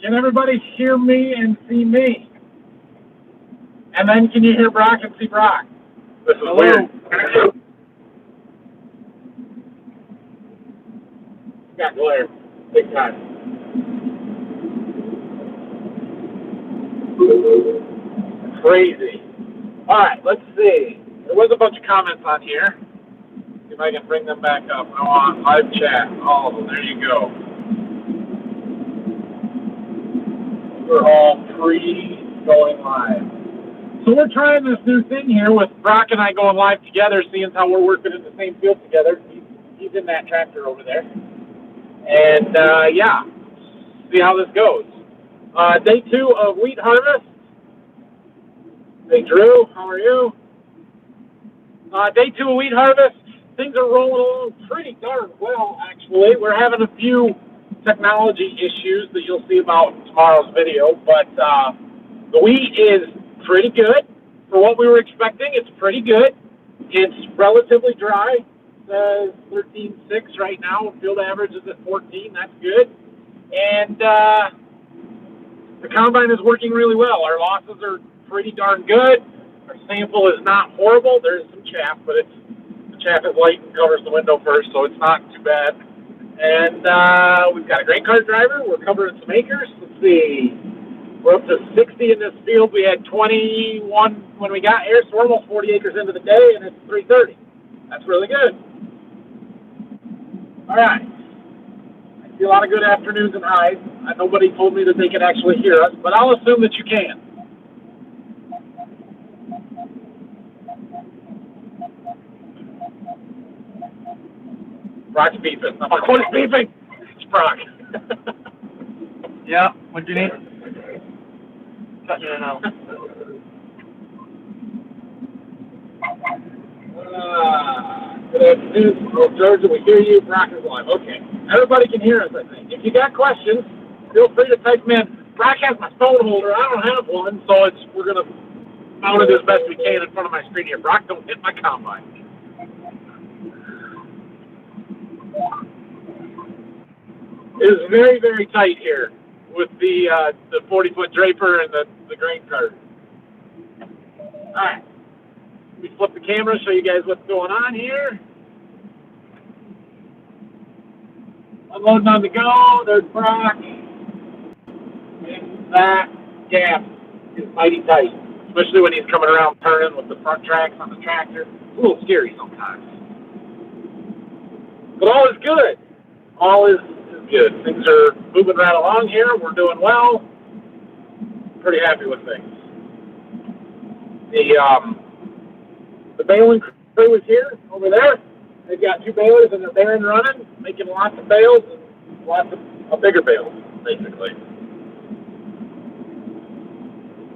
Can everybody hear me and see me? And then can you hear Brock and see Brock? This is Hello. weird. Got glare. Big time. Crazy. All right, let's see. There was a bunch of comments on here. See if I can bring them back up. I want live chat. Oh, there you go. We're all going live. So we're trying this new thing here with Brock and I going live together, seeing how we're working in the same field together. He's in that tractor over there. And, yeah, see how this goes. Day 2 of wheat harvest. Hey, Drew, how are you? Day 2 of wheat harvest. Things are rolling along pretty darn well, actually. We're having a few technology issues that you'll see about in tomorrow's video, but the wheat is pretty good for what we were expecting. It's pretty good. It's relatively dry. It says 13.6 right now. Field average is at 14. That's good. And the combine is working really well. Our losses are pretty darn good. Our sample is not horrible. There's some chaff, but the chaff is light and covers the window first, so it's not too bad. And we've got a grain cart driver. We're covering some acres. Let's see. We're up to 60 in this field. We had 21 when we got here, so we're almost 40 acres into the day, and it's 3:30. That's really good. All right. I see a lot of good afternoons and highs. Nobody told me that they could actually hear us, but I'll assume that you can. Brock's beeping. I'm like, what is beeping? It's Brock. Yeah, what do you need? Cutting in and out. Good afternoon. Oh, Georgia, we hear you. Brock is live. Okay. Everybody can hear us, I think. If you got questions, feel free to type them in. Brock has my phone holder. I don't have one, so we're going to mount it as best we can in front of my screen here. Brock, don't hit my combine. It is very, very tight here with the 40-foot draper and the grain cart. All right. Let me flip the camera, show you guys what's going on here. Unloading on the go. There's Brock. And that gap is mighty tight, especially when he's coming around turning with the front tracks on the tractor. It's a little scary sometimes. But all is good. All is good. Things are moving right along here. We're doing well. Pretty happy with things. The baling crew is here over there. They've got 2 balers and they're bearing running, making lots of bales and lots of bigger bales, basically.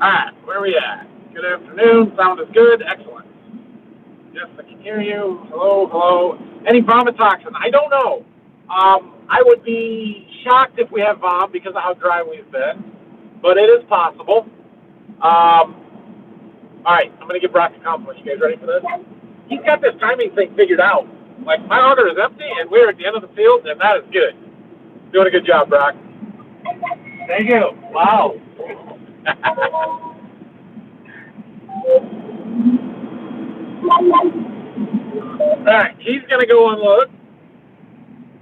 All right, where are we at? Good afternoon. Sound is good. Excellent. Yes, I can hear you. Hello, hello. Any vomitoxin? I don't know. I would be shocked if we have vom because of how dry we've been, but it is possible. All right, I'm going to give Brock a compliment. You guys ready for this? He's got this timing thing figured out. Like, my auger is empty, and we're at the end of the field, and that is good. Doing a good job, Brock. Thank you. Wow. All right, he's going to go unload.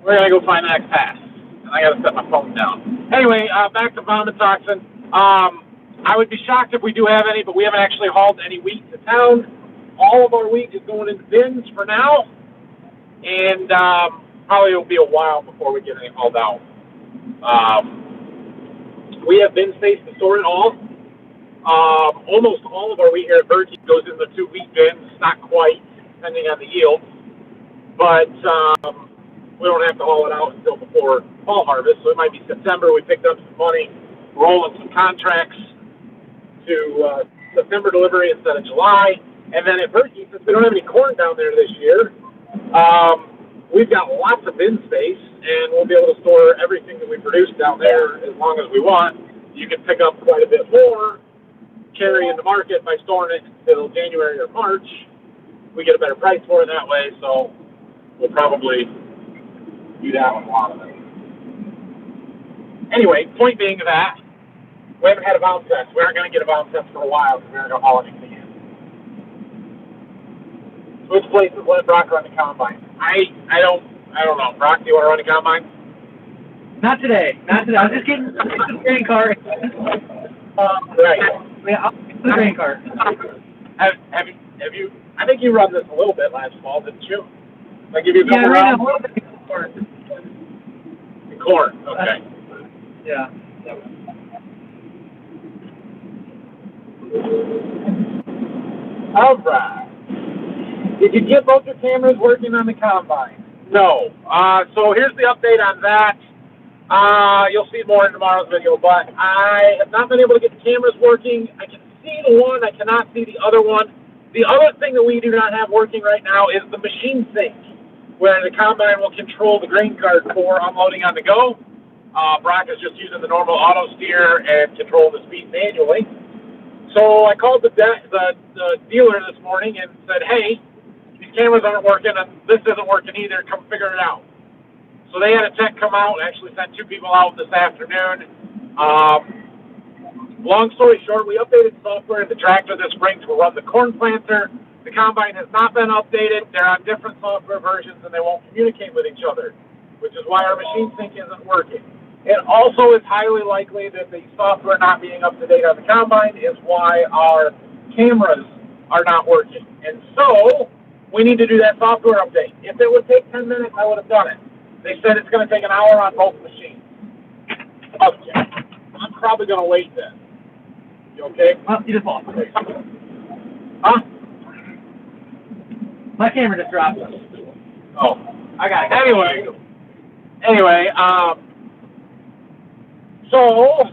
We're going to go find the next pass. And I got to set my phone down. Anyway, back to vomitoxin. I would be shocked if we do have any, but we haven't actually hauled any wheat to town. All of our wheat is going into bins for now. And probably it'll be a while before we get any hauled out. We have bin space to store it all. Almost all of our wheat here at Berkey goes in the 2 wheat bins. Not quite, depending on the yield. But we don't have to haul it out until before fall harvest. So it might be September. We picked up some money, rolling some contracts to September delivery instead of July. And then at Berkey, since we don't have any corn down there this year, we've got lots of bin space, and we'll be able to store everything that we produce down there as long as we want. You can pick up quite a bit more, carry in the market by storing it until January or March. We get a better price for it that way, so we'll probably do that with a lot of it. Anyway, point being that we haven't had a bounce test. We aren't going to get a bounce test for a while because we aren't going to haul anything in. Switch places, let Brock run the combine. I don't know. Brock, do you want to run the combine? Not today. Not today. I was just getting the grain cart. Right. Yeah, I'll get the grain cart. Have you? I think you run this a little bit last fall, didn't you? I give you a couple Yeah, rounds. a little bit of corn. Corn. Okay. Yeah. All right. Did you get both your cameras working on the combine? No. So here's the update on that. You'll see more in tomorrow's video, but I have not been able to get the cameras working. I can see the one. I cannot see the other one. The other thing that we do not have working right now is the machine sync, where the combine will control the grain cart for unloading on the go. Brock is just using the normal auto steer and control the speed manually. So I called the dealer this morning and said, hey, these cameras aren't working and this isn't working either. Come figure it out. So they had a tech come out, actually sent 2 people out this afternoon. Long story short, we updated software in the tractor this spring to run the corn planter. The combine has not been updated. They're on different software versions and they won't communicate with each other, which is why our machine sync isn't working. It also is highly likely that the software not being up to date on the combine is why our cameras are not working. And so we need to do that software update. If it would take 10 minutes, I would have done it. They said it's going to take an hour on both machines. Okay. I'm probably going to wait then. You okay? Well, you just lost. Huh? My camera just dropped. Oh. I got it. Anyway, so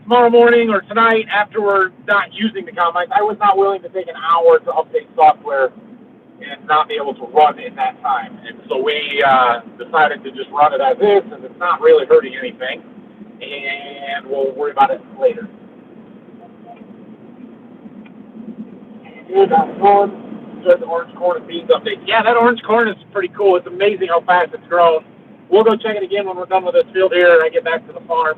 tomorrow morning or tonight, after we're not using the combines, I was not willing to take an hour to update software and not be able to run in that time. And so we decided to just run it as is, and it's not really hurting anything. And we'll worry about it later. Good, I'm going. The orange corn and beans update. Yeah, that orange corn is pretty cool. It's amazing how fast it's grown. We'll go check it again when we're done with this field here and I get back to the farm.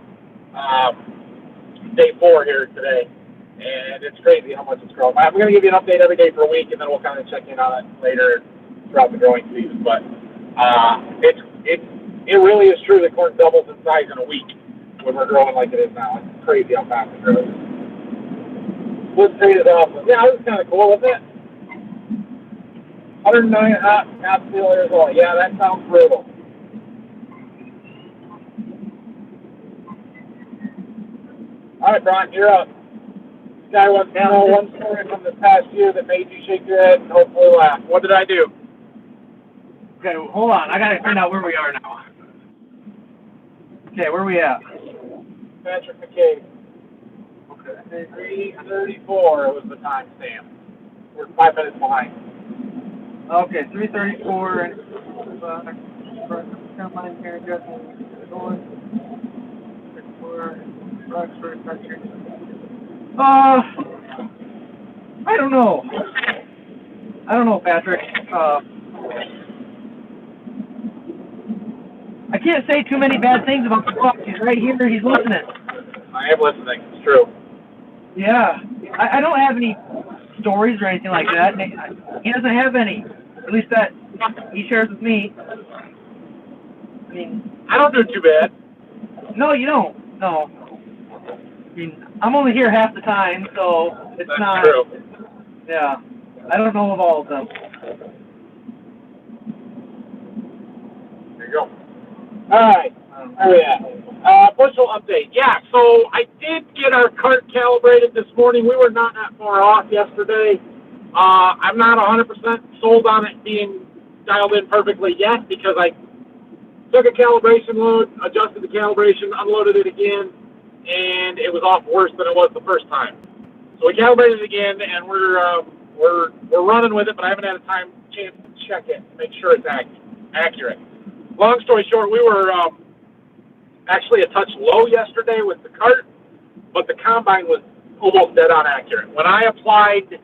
Day 4 here today. And it's crazy how much it's grown. I'm going to give you an update every day for a week, and then we'll kind of check in on it later throughout the growing season. But it really is true that corn doubles in size in a week when we're growing like it is now. It's crazy how fast it grows. Let's trade it off. Yeah, it was kind of cool, wasn't it? 109 hot, Scottsdale, Arizona. Yeah, that sounds brutal. All right, Brock, you're up. This guy wants to know one story from this past year that made you shake your head and hopefully laugh. What did I do? Okay, hold on. I gotta find out where we are now. Okay, where are we at? Patrick McCabe. Okay. 3:34 was the time stamp. We're 5 minutes behind. Okay, 3:34 and combine here, I don't know. Patrick. I can't say too many bad things about the boss. He's right here. He's listening. I am listening. It's true. Yeah. I don't have any stories or anything like that. He doesn't have any. At least that he shares with me. I mean, I don't do too bad. no, you don't. No. I mean, I'm only here half the time, so it's That's not. true. Yeah. I don't know of all of them. There you go. All right. Where are we at? Bushel update. Yeah, so I did get our cart calibrated this morning. We were not that far off yesterday. I'm not 100% sold on it being dialed in perfectly yet because I took a calibration load, adjusted the calibration, unloaded it again, and it was off worse than it was the first time. So we calibrated it again, and we're running with it, but I haven't had a chance to check it to make sure it's accurate. Long story short, we were actually a touch low yesterday with the cart, but the combine was almost dead on accurate. When I applied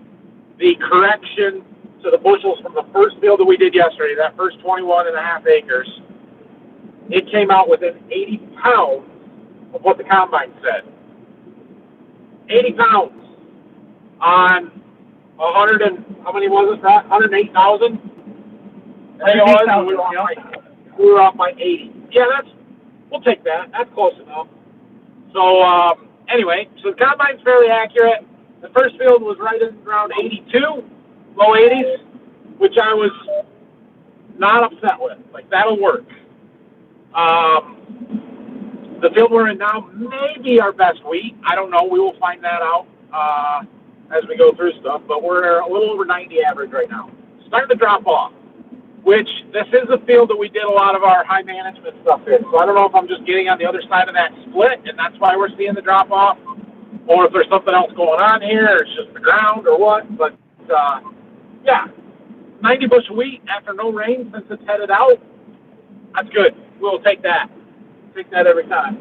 the correction to the bushels from the first field that we did yesterday, that first 21.5 acres, it came out within 80 pounds of what the combine said. 80 pounds on 100 and, how many was it, Brock? 108,000? We were off by 80. Yeah, we'll take that. That's close enough. So, anyway, so the combine's fairly accurate. The first field was right around 82, low 80s, which I was not upset with. Like, that'll work. The field we're in now may be our best wheat. I don't know. We will find that out as we go through stuff. But we're a little over 90 average right now. Starting to drop off, which this is a field that we did a lot of our high management stuff in. So I don't know if I'm just getting on the other side of that split, and that's why we're seeing the drop off, or if there's something else going on here, or it's just the ground or what. But, yeah, 90 bushel wheat after no rain since it's headed out. That's good. We'll take that. Take that every time.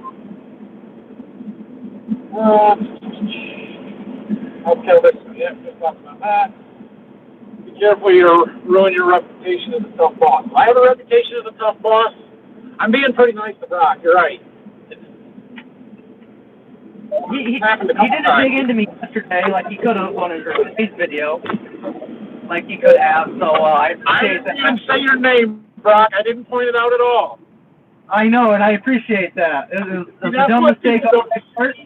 I'll kill this. Yeah, just talking about that. Be careful you ruin your reputation as a tough boss. I have a reputation as a tough boss. I'm being pretty nice to Brock. You're right. He didn't dig into me yesterday like he could have on his video. Like he could have, so I appreciate that. I didn't say your name, Brock. I didn't point it out at all. I know, and I appreciate that. It was a dumb mistake on my part.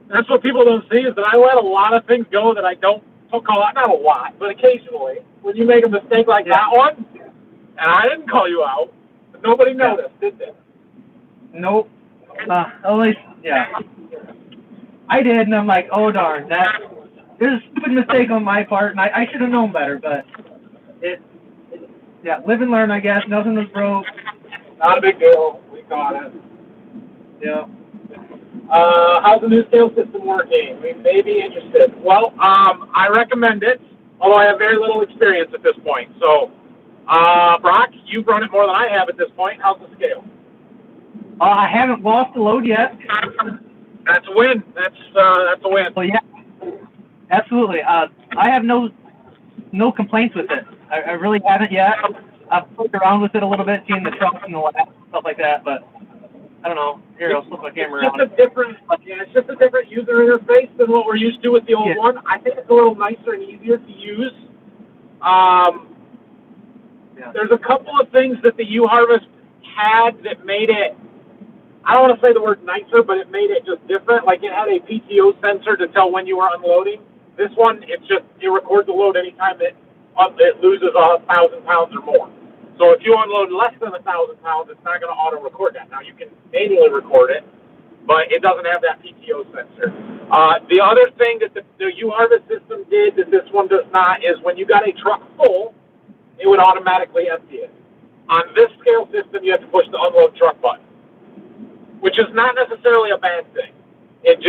That's what people don't see, is that I let a lot of things go that I don't call out. Not a lot, but occasionally. When you make a mistake like that one, and I didn't call you out, but nobody noticed, did they? Nope. At least, yeah. I did, and I'm like, oh darn, that is a stupid mistake on my part, and I should have known better, but live and learn, I guess. Nothing was broke. Not a big deal. We got it. Yeah. How's the new sales system working? We may be interested. Well, I recommend it, although I have very little experience at this point. So, Brock, you've run it more than I have at this point. How's the scale? I haven't lost a load yet. That's a win. That's a win. Well, yeah, absolutely. I have no complaints with it. I really haven't yet. I've poked around with it a little bit, seeing the trucks and the lap, stuff like that, but I don't know. Here, I'll flip my camera around. It's just a different user interface than what we're used to with the old one. I think it's a little nicer and easier to use. There's a couple of things that the U-Harvest had that made it, I don't want to say the word nicer, but it made it just different. Like it had a PTO sensor to tell when you were unloading. This one, it records the load anytime it loses 1,000 pounds or more. So if you unload less than 1,000 pounds, it's not going to auto-record that. Now, you can manually record it, but it doesn't have that PTO sensor. The other thing that the U-Harvest system did that this one does not is when you got a truck full, it would automatically empty it. On this scale system, you have to push the unload truck button, which is not necessarily a bad thing. It's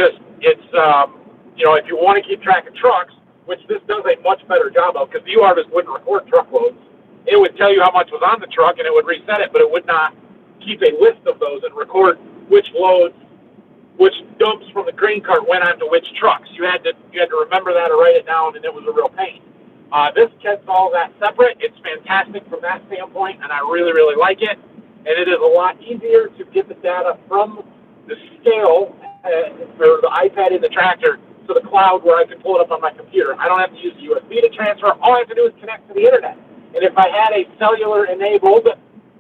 if you want to keep track of trucks, which this does a much better job of, because the U-Harvest wouldn't record truckloads. It would tell you how much was on the truck, and it would reset it, but it would not keep a list of those and record which loads, which dumps from the grain cart went onto which trucks. You had to remember that or write it down, and it was a real pain. This keeps all that separate. It's fantastic from that standpoint, and I really, really like it. And it is a lot easier to get the data from the scale or the iPad in the tractor to the cloud where I can pull it up on my computer. I don't have to use the USB to transfer. All I have to do is connect to the internet. And if I had a cellular enabled,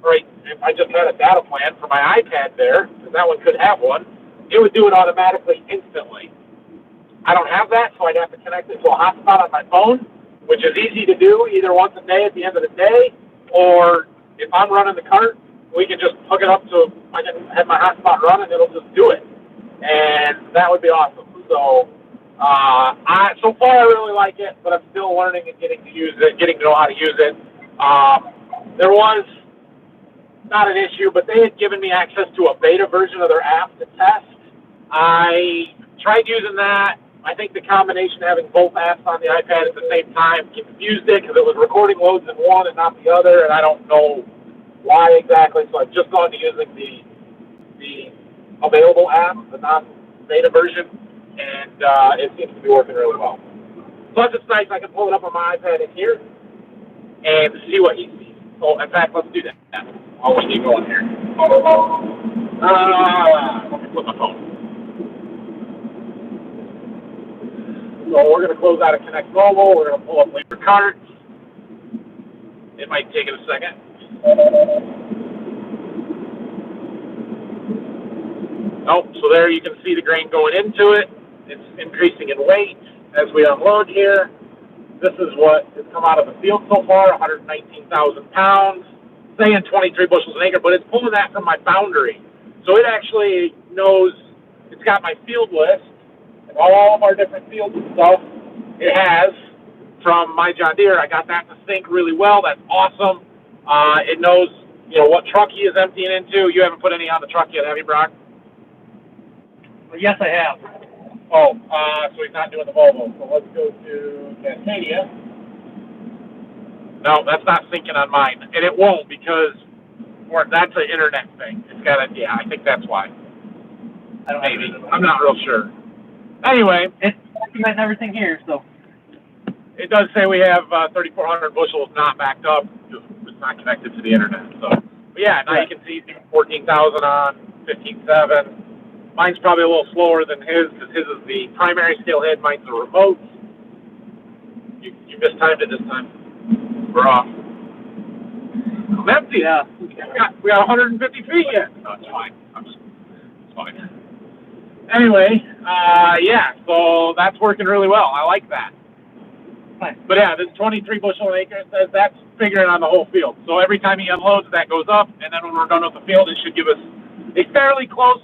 or if I just had a data plan for my iPad there, because that one could have one, it would do it automatically instantly. I don't have that, so I'd have to connect it to a hotspot on my phone, which is easy to do either once a day at the end of the day, or if I'm running the cart, we can just hook it up to, I can have my hotspot run and it'll just do it. And that would be awesome. So, so far I really like it, but I'm still learning and getting to use it, getting to know how to use it. There was not an issue, but they had given me access to a beta version of their app to test. I tried using that. I think the combination of having both apps on the iPad at the same time confused it because it was recording loads in one and not the other, and I don't know why exactly. So I've just gone to using the available app, the non-beta version, and it seems to be working really well. Plus, it's nice. I can pull it up on my iPad in here and see what he sees. So, in fact, let's do that. I'll keep going here. Let me flip my phone. So we're going to close out of Connect Mobile. We're going to pull up labor carts. It might take it a second. Oh, so there you can see the grain going into it. It's increasing in weight as we unload here. This is what has come out of the field so far, 119,000 pounds, saying 23 bushels an acre, but it's pulling that from my boundary. So it actually knows, it's got my field list, and all of our different fields and stuff it has from my John Deere. I got that to sync really well. That's awesome. It knows, what truck he is emptying into. You haven't put any on the truck yet, have you, Brock? Well, yes, I have. Oh, so he's not doing the Volvo. So let's go to Cascadia. No, that's not syncing on mine. And it won't because that's an internet thing. It's got a, I think that's why. I don't Maybe. I'm not real sure. Anyway. It's documenting everything here, so. It does say we have 3,400 bushels not backed up because it's not connected to the internet. So, but yeah, now you can see 14,000 on, 15.7. Mine's probably a little slower than his because his is the primary scale head. Mine's the remote. You mistimed it this time. We're off. I'm empty. Yeah. We got 150 feet yet. No, it's fine. It's fine. Anyway, yeah, so that's working really well. I like that. Nice. But yeah, this 23 bushel an acre says that's figuring on the whole field. So every time he unloads, that goes up, and then when we're done with the field, it should give us a fairly close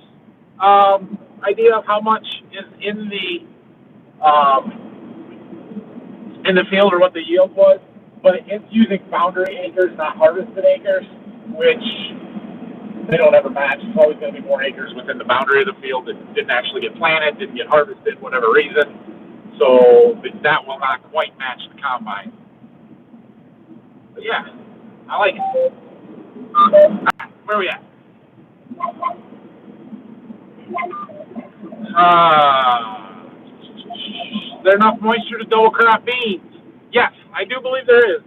idea of how much is in the field or what the yield was. But it's using boundary acres, not harvested acres, which they don't ever match. It's always going to be more acres within the boundary of the field that didn't actually get planted, didn't get harvested, whatever reason. So that will not quite match the combine. But yeah, I like it. Where are we at? Is there enough moisture to double crop beans? Yes, I do believe there is.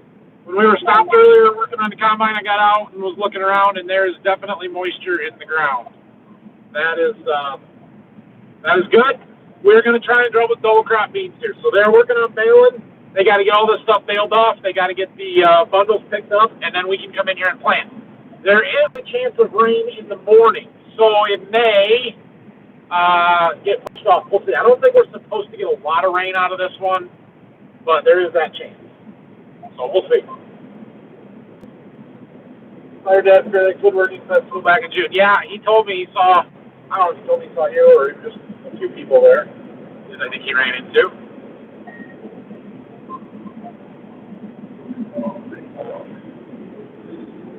When we were stopped earlier working on the combine, I got out and was looking around, and there is definitely moisture in the ground. That is good. We're going to try and double crop beans here. So they're working on baling. They got to get all this stuff baled off. They got to get the bundles picked up, and then we can come in here and plant. There is a chance of rain in the morning, so it may get pushed off. We'll see. I don't think we're supposed to get a lot of rain out of this one, but there is that chance. So we'll see. Fire Dad Fairly Woodworking Festival back in June. Yeah, he told me he saw, I don't know if he told me he saw you or just a few people there, that I think he ran into.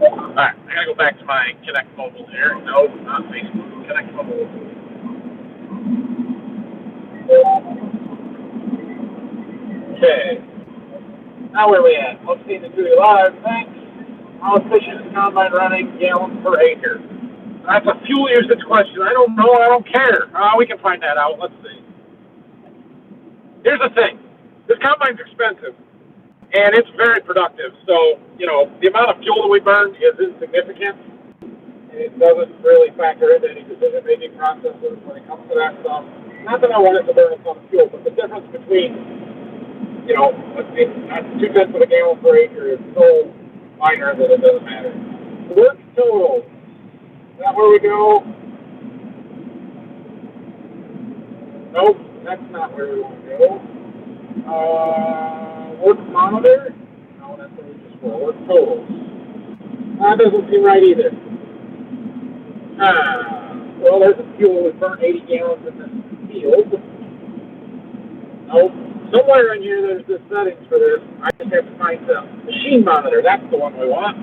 Alright, I gotta go back to my Connect Mobile here. No, not Facebook. Connect Mobile. Okay. Now where are we at? Let's see the Duty Live. Thanks. How efficient is combine running gallons per acre? That's a fuel usage question. I don't know. I don't care. We can find that out. Let's see. Here's the thing. This combine's expensive, and it's very productive. So, the amount of fuel that we burn is insignificant, and it doesn't really factor into any decision-making processes when it comes to that stuff. Not that I want it to burn a ton of fuel, but the difference between, 2/10 of a gallon per acre is so minor that it doesn't matter. Work total. Is that where we go? Nope, that's not where we want to go. Work monitor? No, that's where we just were. Work totals. That doesn't seem right either. Well, there's a fuel. We burned 80 gallons in this field. Nope. Somewhere in here there's the settings for this. I just have to find the machine monitor. That's the one we want.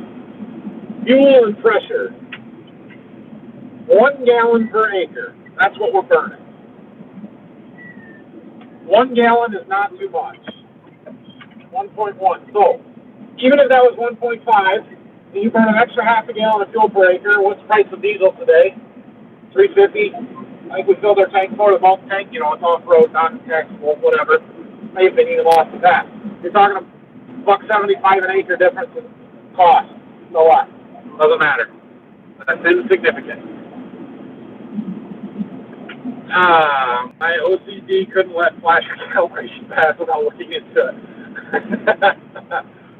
Fuel and pressure. 1 gallon per acre. That's what we're burning. 1 gallon is not too much. 1.1. So, even if that was 1.5, and you burn an extra half a gallon of fuel per acre, what's the price of diesel today? $3.50. I think we filled our tank for the bulk tank. It's off-road, non-taxable, whatever. May have been even lost to that. You're talking $1.75 an acre difference in cost. So what? Doesn't matter. That's insignificant. My OCD couldn't let flasher calibration pass without looking into it.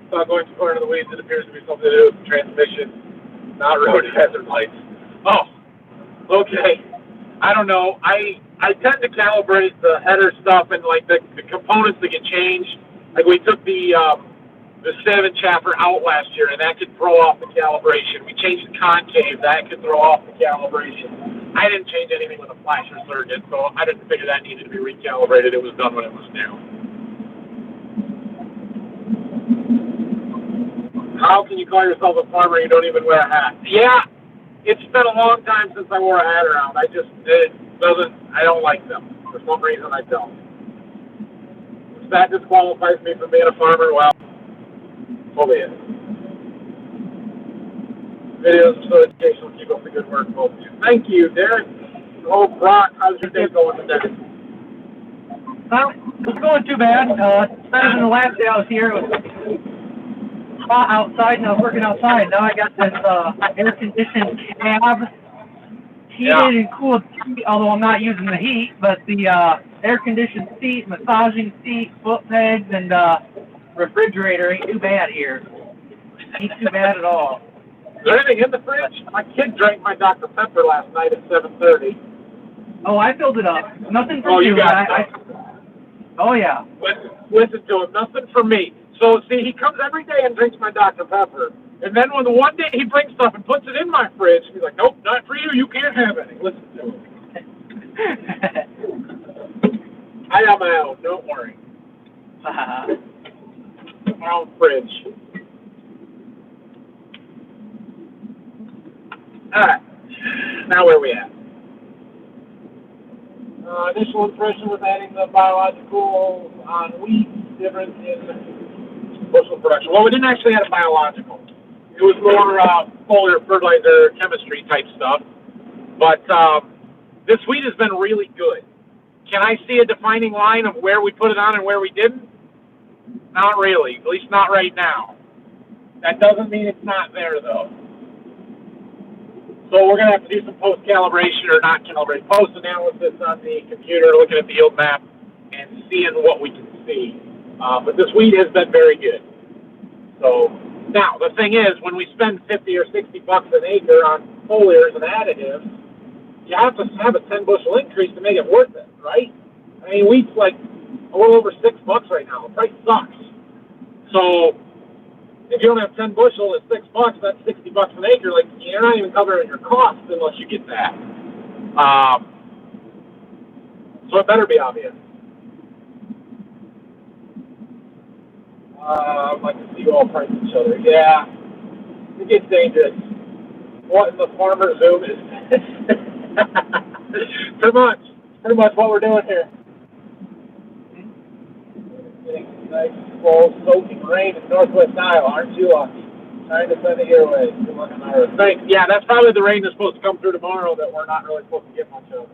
So I'm going too far into the weeds. It appears to be something to do with the transmission, not road hazard lights. Oh, okay. I don't know. I tend to calibrate the header stuff and like the components that get changed. Like we took the sieve and chaffer out last year, and that could throw off the calibration. We changed the concave, that could throw off the calibration. I didn't change anything with a flasher circuit, so I didn't figure that needed to be recalibrated. It was done when it was new. How can you call yourself a farmer and you don't even wear a hat? Yeah, it's been a long time since I wore a hat around. I don't like them. For some reason, I don't. If that disqualifies me from being a farmer, well, so be it. Videos are so educational. Keep up the good work, both of you. Thank you, Derek. Oh, Brock, how's your day going today? Well, it's going too bad. It's better than the last day I was here. It was hot outside, and I was working outside. Now I got this air-conditioned cab, heated and cooled seat, although I'm not using the heat, but the air-conditioned seat, massaging seat, foot pegs, and refrigerator ain't too bad here. Ain't too bad at all. Is there anything in the fridge? My kid drank my Dr. Pepper last night at 7:30. Oh, I filled it up. Nothing for you got it. Oh, yeah. Listen to him. Nothing for me. So, see, he comes every day and drinks my Dr. Pepper. And then when the one day he brings stuff and puts it in my fridge, he's like, nope, not for you. You can't have any. Listen to him. I got my own. Don't worry. My own fridge. All right. Now where are we at? Initial impression with adding the biological on wheat, difference in bushel production. Well, we didn't actually add a biological. It was more foliar fertilizer chemistry type stuff. But this wheat has been really good. Can I see a defining line of where we put it on and where we didn't? Not really, at least not right now. That doesn't mean it's not there, though. So we're going to have to do some post-calibration, or not calibration, post-analysis on the computer, looking at the yield map and seeing what we can see. But this wheat has been very good. So now, the thing is, when we spend 50 or 60 bucks an acre on foliars and additives, you have to have a 10 bushel increase to make it worth it, right? I mean, wheat's like a little over $6 right now. The price sucks. So if you only have 10 bushel at $6, that's 60 bucks an acre. Like, you're not even covering your costs unless you get that. So it better be obvious. I'd like to see you all price each other. Yeah, it gets dangerous. What in the farmer Zoom is this? Pretty much what we're doing here. Getting nice, slow, soaking rain in northwest Iowa. Aren't you lucky? Trying to send it your way. Good luck on Iowa. Thanks. Yeah, that's probably the rain that's supposed to come through tomorrow that we're not really supposed to get much of.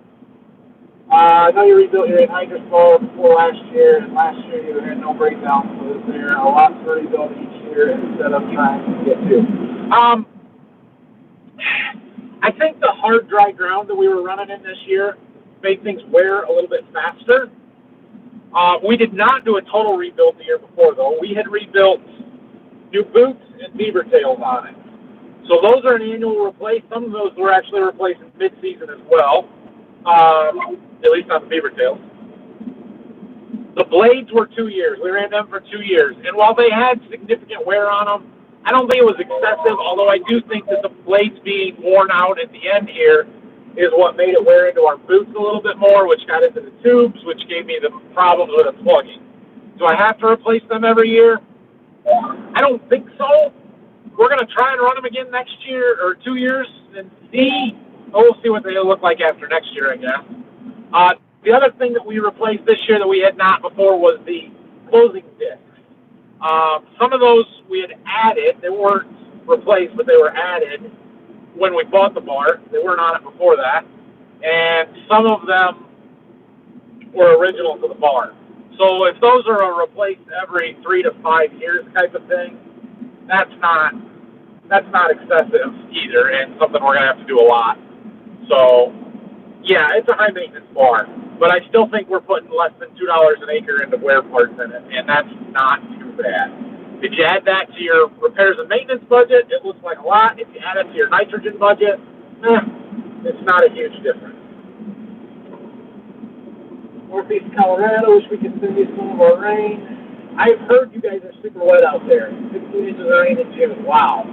I know you rebuilt your anhydrous mower before last year, and last year you had no breakdowns, so is there a lot to rebuild each year instead of trying to get to? I think the hard, dry ground that we were running in this year made things wear a little bit faster. We did not do a total rebuild the year before, though. We had rebuilt new boots and beaver tails on it. So those are an annual replace. Some of those were actually replaced in mid-season as well, at least on the beaver tails. The blades were 2 years. We ran them for 2 years. And while they had significant wear on them, I don't think it was excessive, although I do think that the blades being worn out at the end here is what made it wear into our boots a little bit more, which got into the tubes, which gave me the problems with it plugging. Do I have to replace them every year? I don't think so. We're going to try and run them again next year or 2 years and see. We'll see what they look like after next year, I guess. The other thing that we replaced this year that we had not before was the closing discs. Some of those we had added. They weren't replaced, but they were added when we bought the bar. They weren't on it before that. And some of them were original to the bar. So if those are a replace every 3 to 5 years type of thing, that's not excessive either, and something we're going to have to do a lot. So Yeah, it's a high maintenance bar, but I still think we're putting less than $2 an acre into wear parts in it, and that's not too bad. If you add that to your repairs and maintenance budget, it looks like a lot. If you add it to your nitrogen budget, it's not a huge difference. Northeast Colorado, wish we could send you some of our rain. I've heard you guys are super wet out there. 16 inches of rain in June. Wow.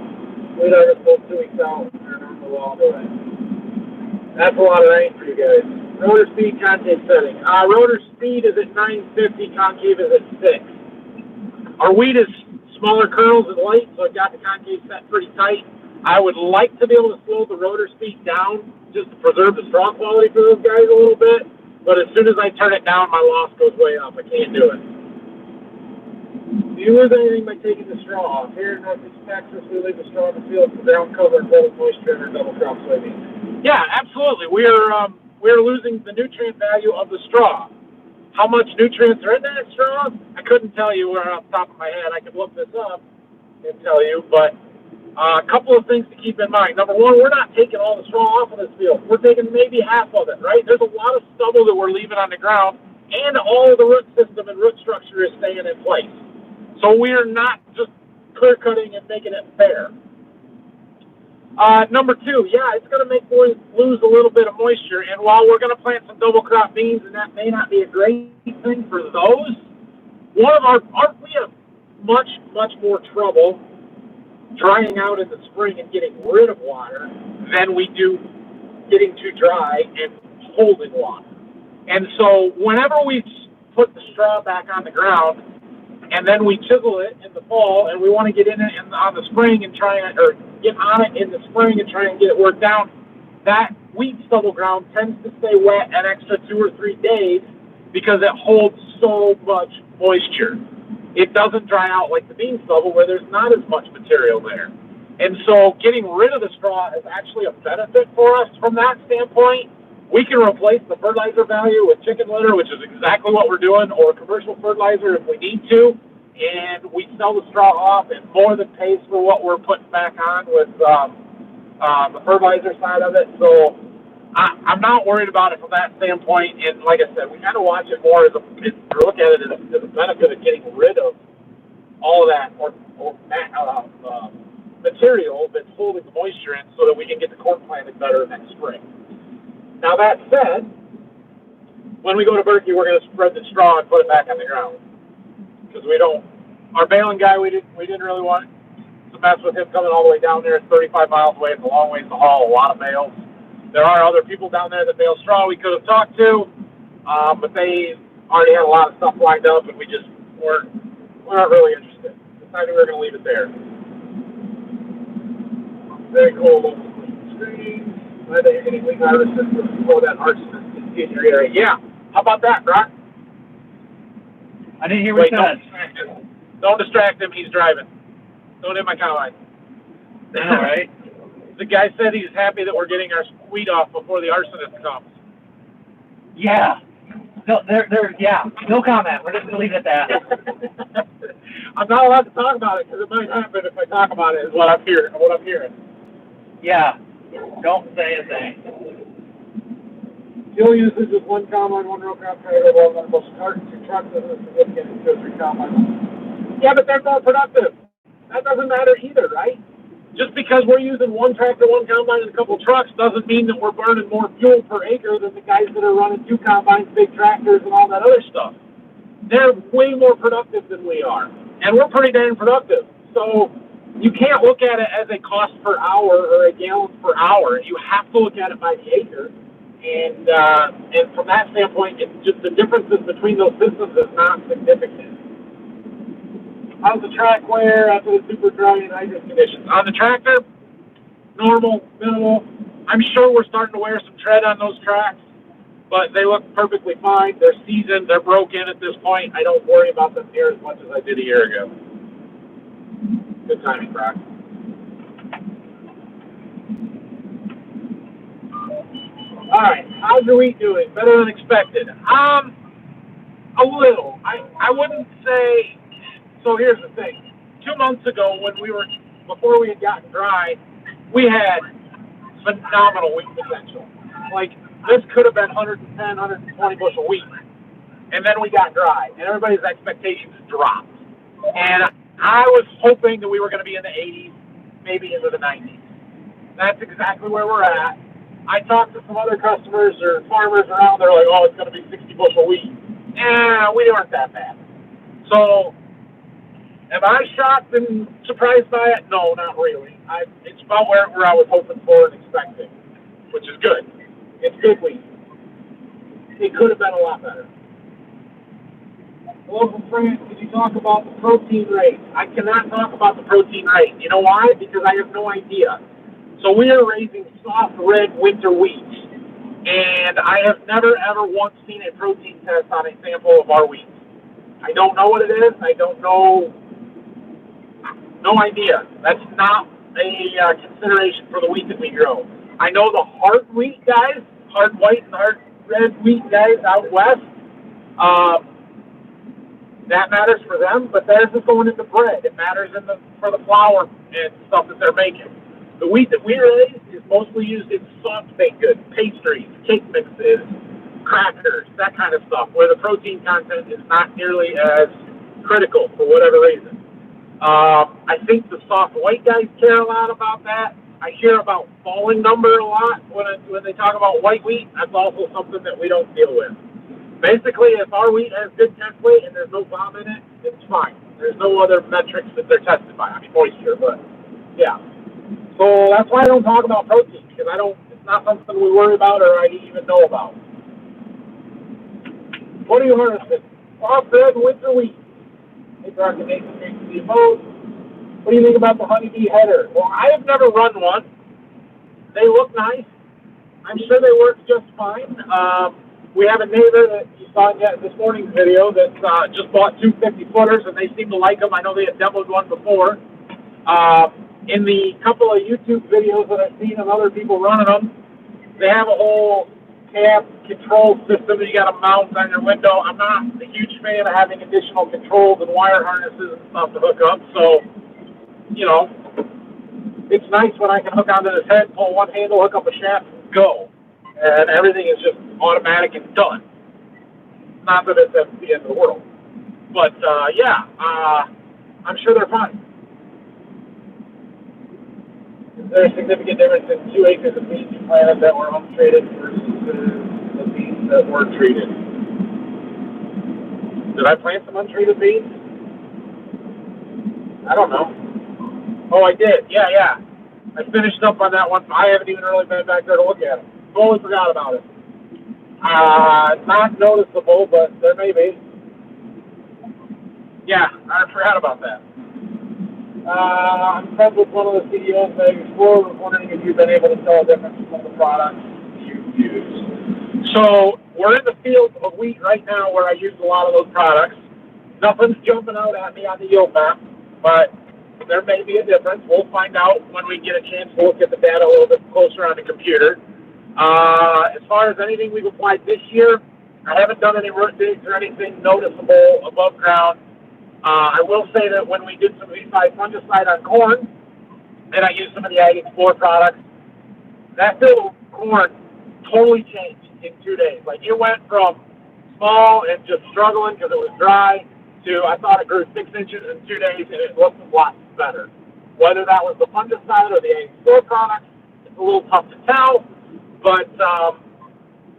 Wait on us both 2 weeks out. We're on the wall doing. That's a lot of rain for you guys. Rotor speed, concave setting. Rotor speed is at 950, concave is at 6. Our wheat is smaller kernels and light, so I've got the concave set pretty tight. I would like to be able to slow the rotor speed down just to preserve the straw quality for those guys a little bit, but as soon as I turn it down, my loss goes way up. I can't do it. Do you lose anything by taking the straw off? Here in Northeast Texas, we leave the straw in the field for ground cover and holding moisture in our double crop soybeans. Yeah, absolutely. We're losing the nutrient value of the straw. How much nutrients are in that straw? I couldn't tell you off the top of my head. I could look this up and tell you, but a couple of things to keep in mind. Number one, we're not taking all the straw off of this field. We're taking maybe half of it, right? There's a lot of stubble that we're leaving on the ground, and all of the root system and root structure is staying in place. So we're not just clear cutting and making it fair. Number two, yeah, it's going to make boys lose a little bit of moisture. And while we're going to plant some double crop beans, and that may not be a great thing for those, we have much more trouble drying out in the spring and getting rid of water than we do getting too dry and holding water. And so whenever we put the straw back on the ground, and then we chisel it in the fall, and we want to get in it on the spring and get on it in the spring and try and get it worked down, that wheat stubble ground tends to stay wet an extra 2 or 3 days because it holds so much moisture. It doesn't dry out like the bean stubble where there's not as much material there. And so getting rid of the straw is actually a benefit for us from that standpoint. We can replace the fertilizer value with chicken litter, which is exactly what we're doing, or commercial fertilizer if we need to, and we sell the straw off and more than pays for what we're putting back on with the fertilizer side of it. So I'm not worried about it from that standpoint. And like I said, we kind of watch it more or look at it as a benefit of getting rid of all of that material that's holding the moisture in so that we can get the corn planted better next spring. Now that said, when we go to Berkey, we're going to spread the straw and put it back on the ground because our baling guy, we didn't really want to mess with him coming all the way down there. It's 35 miles away. It's a long ways to haul a lot of bales. There are other people down there that bale straw we could have talked to, but they already had a lot of stuff lined up, and we just we're not really interested. Decided we were going to leave it there. Very cool screen. I think you're getting wing harvested before that arsonist in your area. Yeah. How about that, Brock? I didn't hear what you said. Don't distract him. He's driving. Don't hit my combine. All right. The guy said he's happy that we're getting our wheat off before the arsonist comes. Yeah. No, no comment. We're just going to leave it at that. I'm not allowed to talk about it because it might happen if I talk about it, is what I'm hearing. Yeah. Don't say a thing. Fuel usage is 1 combine, 1 row crop trailer, well, on most carts, 2 trucks, and a significant 2 or 3 combines. Yeah, but they're more productive. That doesn't matter either, right? Just because we're using 1 tractor, 1 combine, and a couple trucks doesn't mean that we're burning more fuel per acre than the guys that are running 2 combines, big tractors, and all that other stuff. They're way more productive than we are, and we're pretty dang productive. So you can't look at it as a cost per hour or a gallons per hour. You have to look at it by the acre. And from that standpoint, it's just the differences between those systems is not significant. How's the track wear after the super dry and hydrous conditions? On the tractor, normal, minimal. I'm sure we're starting to wear some tread on those tracks, but they look perfectly fine. They're seasoned. They're broken at this point. I don't worry about them near as much as I did a year ago. Good timing, Brock. All right, how's your wheat doing? Better than expected. A little. I wouldn't say. So here's the thing. 2 months ago, before we had gotten dry, we had phenomenal wheat potential. Like this could have been 110, 120 bushel wheat. And then we got dry, and everybody's expectations dropped. And I was hoping that we were going to be in the 80s, maybe into the 90s. That's exactly where we're at. I talked to some other customers or farmers around. They're like, oh, it's going to be 60 bushel wheat. We weren't that bad. So, am I shocked and surprised by it? No, not really. It's about where I was hoping for and expecting, which is good. It's good wheat. It could have been a lot better. Hello from France. Can you talk about the protein rate? I cannot talk about the protein rate. You know why? Because I have no idea. So we are raising soft red winter wheat, and I have never ever once seen a protein test on a sample of our wheat. I don't know what it is. I don't know. No idea. That's not a consideration for the wheat that we grow. I know the hard wheat guys, hard white and hard red wheat guys out west, that matters for them, but theirs is going into bread. It matters for the flour and stuff that they're making. The wheat that we raise is mostly used in soft baked goods, pastries, cake mixes, crackers, that kind of stuff, where the protein content is not nearly as critical for whatever reason. I think the soft white guys care a lot about that. I hear about falling number a lot when they talk about white wheat. That's also something that we don't deal with. Basically, if our wheat has good test weight and there's no bomb in it, it's fine. There's no other metrics that they're tested by. I mean, moisture, but yeah. So that's why I don't talk about protein, because it's not something we worry about or I even know about. What are you harvesting? Soft-fed winter wheat. Hey, Dr. Nathan, great to see you both. What do you think about the honeybee header? Well, I have never run one. They look nice. I'm sure they work just fine. We have a neighbor that you saw in this morning's video that just bought two 50-footers, and they seem to like them. I know they had demoed one before. In the couple of YouTube videos that I've seen of other people running them, they have a whole cab control system that you got to mount on your window. I'm not a huge fan of having additional controls and wire harnesses and stuff to hook up, so, you know, it's nice when I can hook onto this head, pull one handle, hook up a shaft, and go. And everything is just automatic and done. Not that it's at the end of the world. But, I'm sure they're fine. Is there a significant difference in 2 acres of beans you planted that were untreated versus the beans that were treated? Did I plant some untreated beans? I don't know. Oh, I did. Yeah. I finished up on that one. I haven't even really been back there to look at it. Totally forgot about it. Not noticeable, but there may be. Yeah, I forgot about that. I'm friends with one of the CEOs of Explorer. I was wondering if you've been able to tell a difference from the products you use. So we're in the field of wheat right now where I use a lot of those products. Nothing's jumping out at me on the yield map, but there may be a difference. We'll find out when we get a chance to look at the data a little bit closer on the computer. As far as anything we've applied this year, I haven't done any root digs or anything noticeable above ground. I will say that when we did some weed-by fungicide on corn, and I used some of the Ag Explore products, that field of corn totally changed in 2 days. Like, it went from small and just struggling because it was dry to, I thought it grew 6 inches in 2 days, and it looked a lot better. Whether that was the fungicide or the Ag Explore products, it's a little tough to tell, but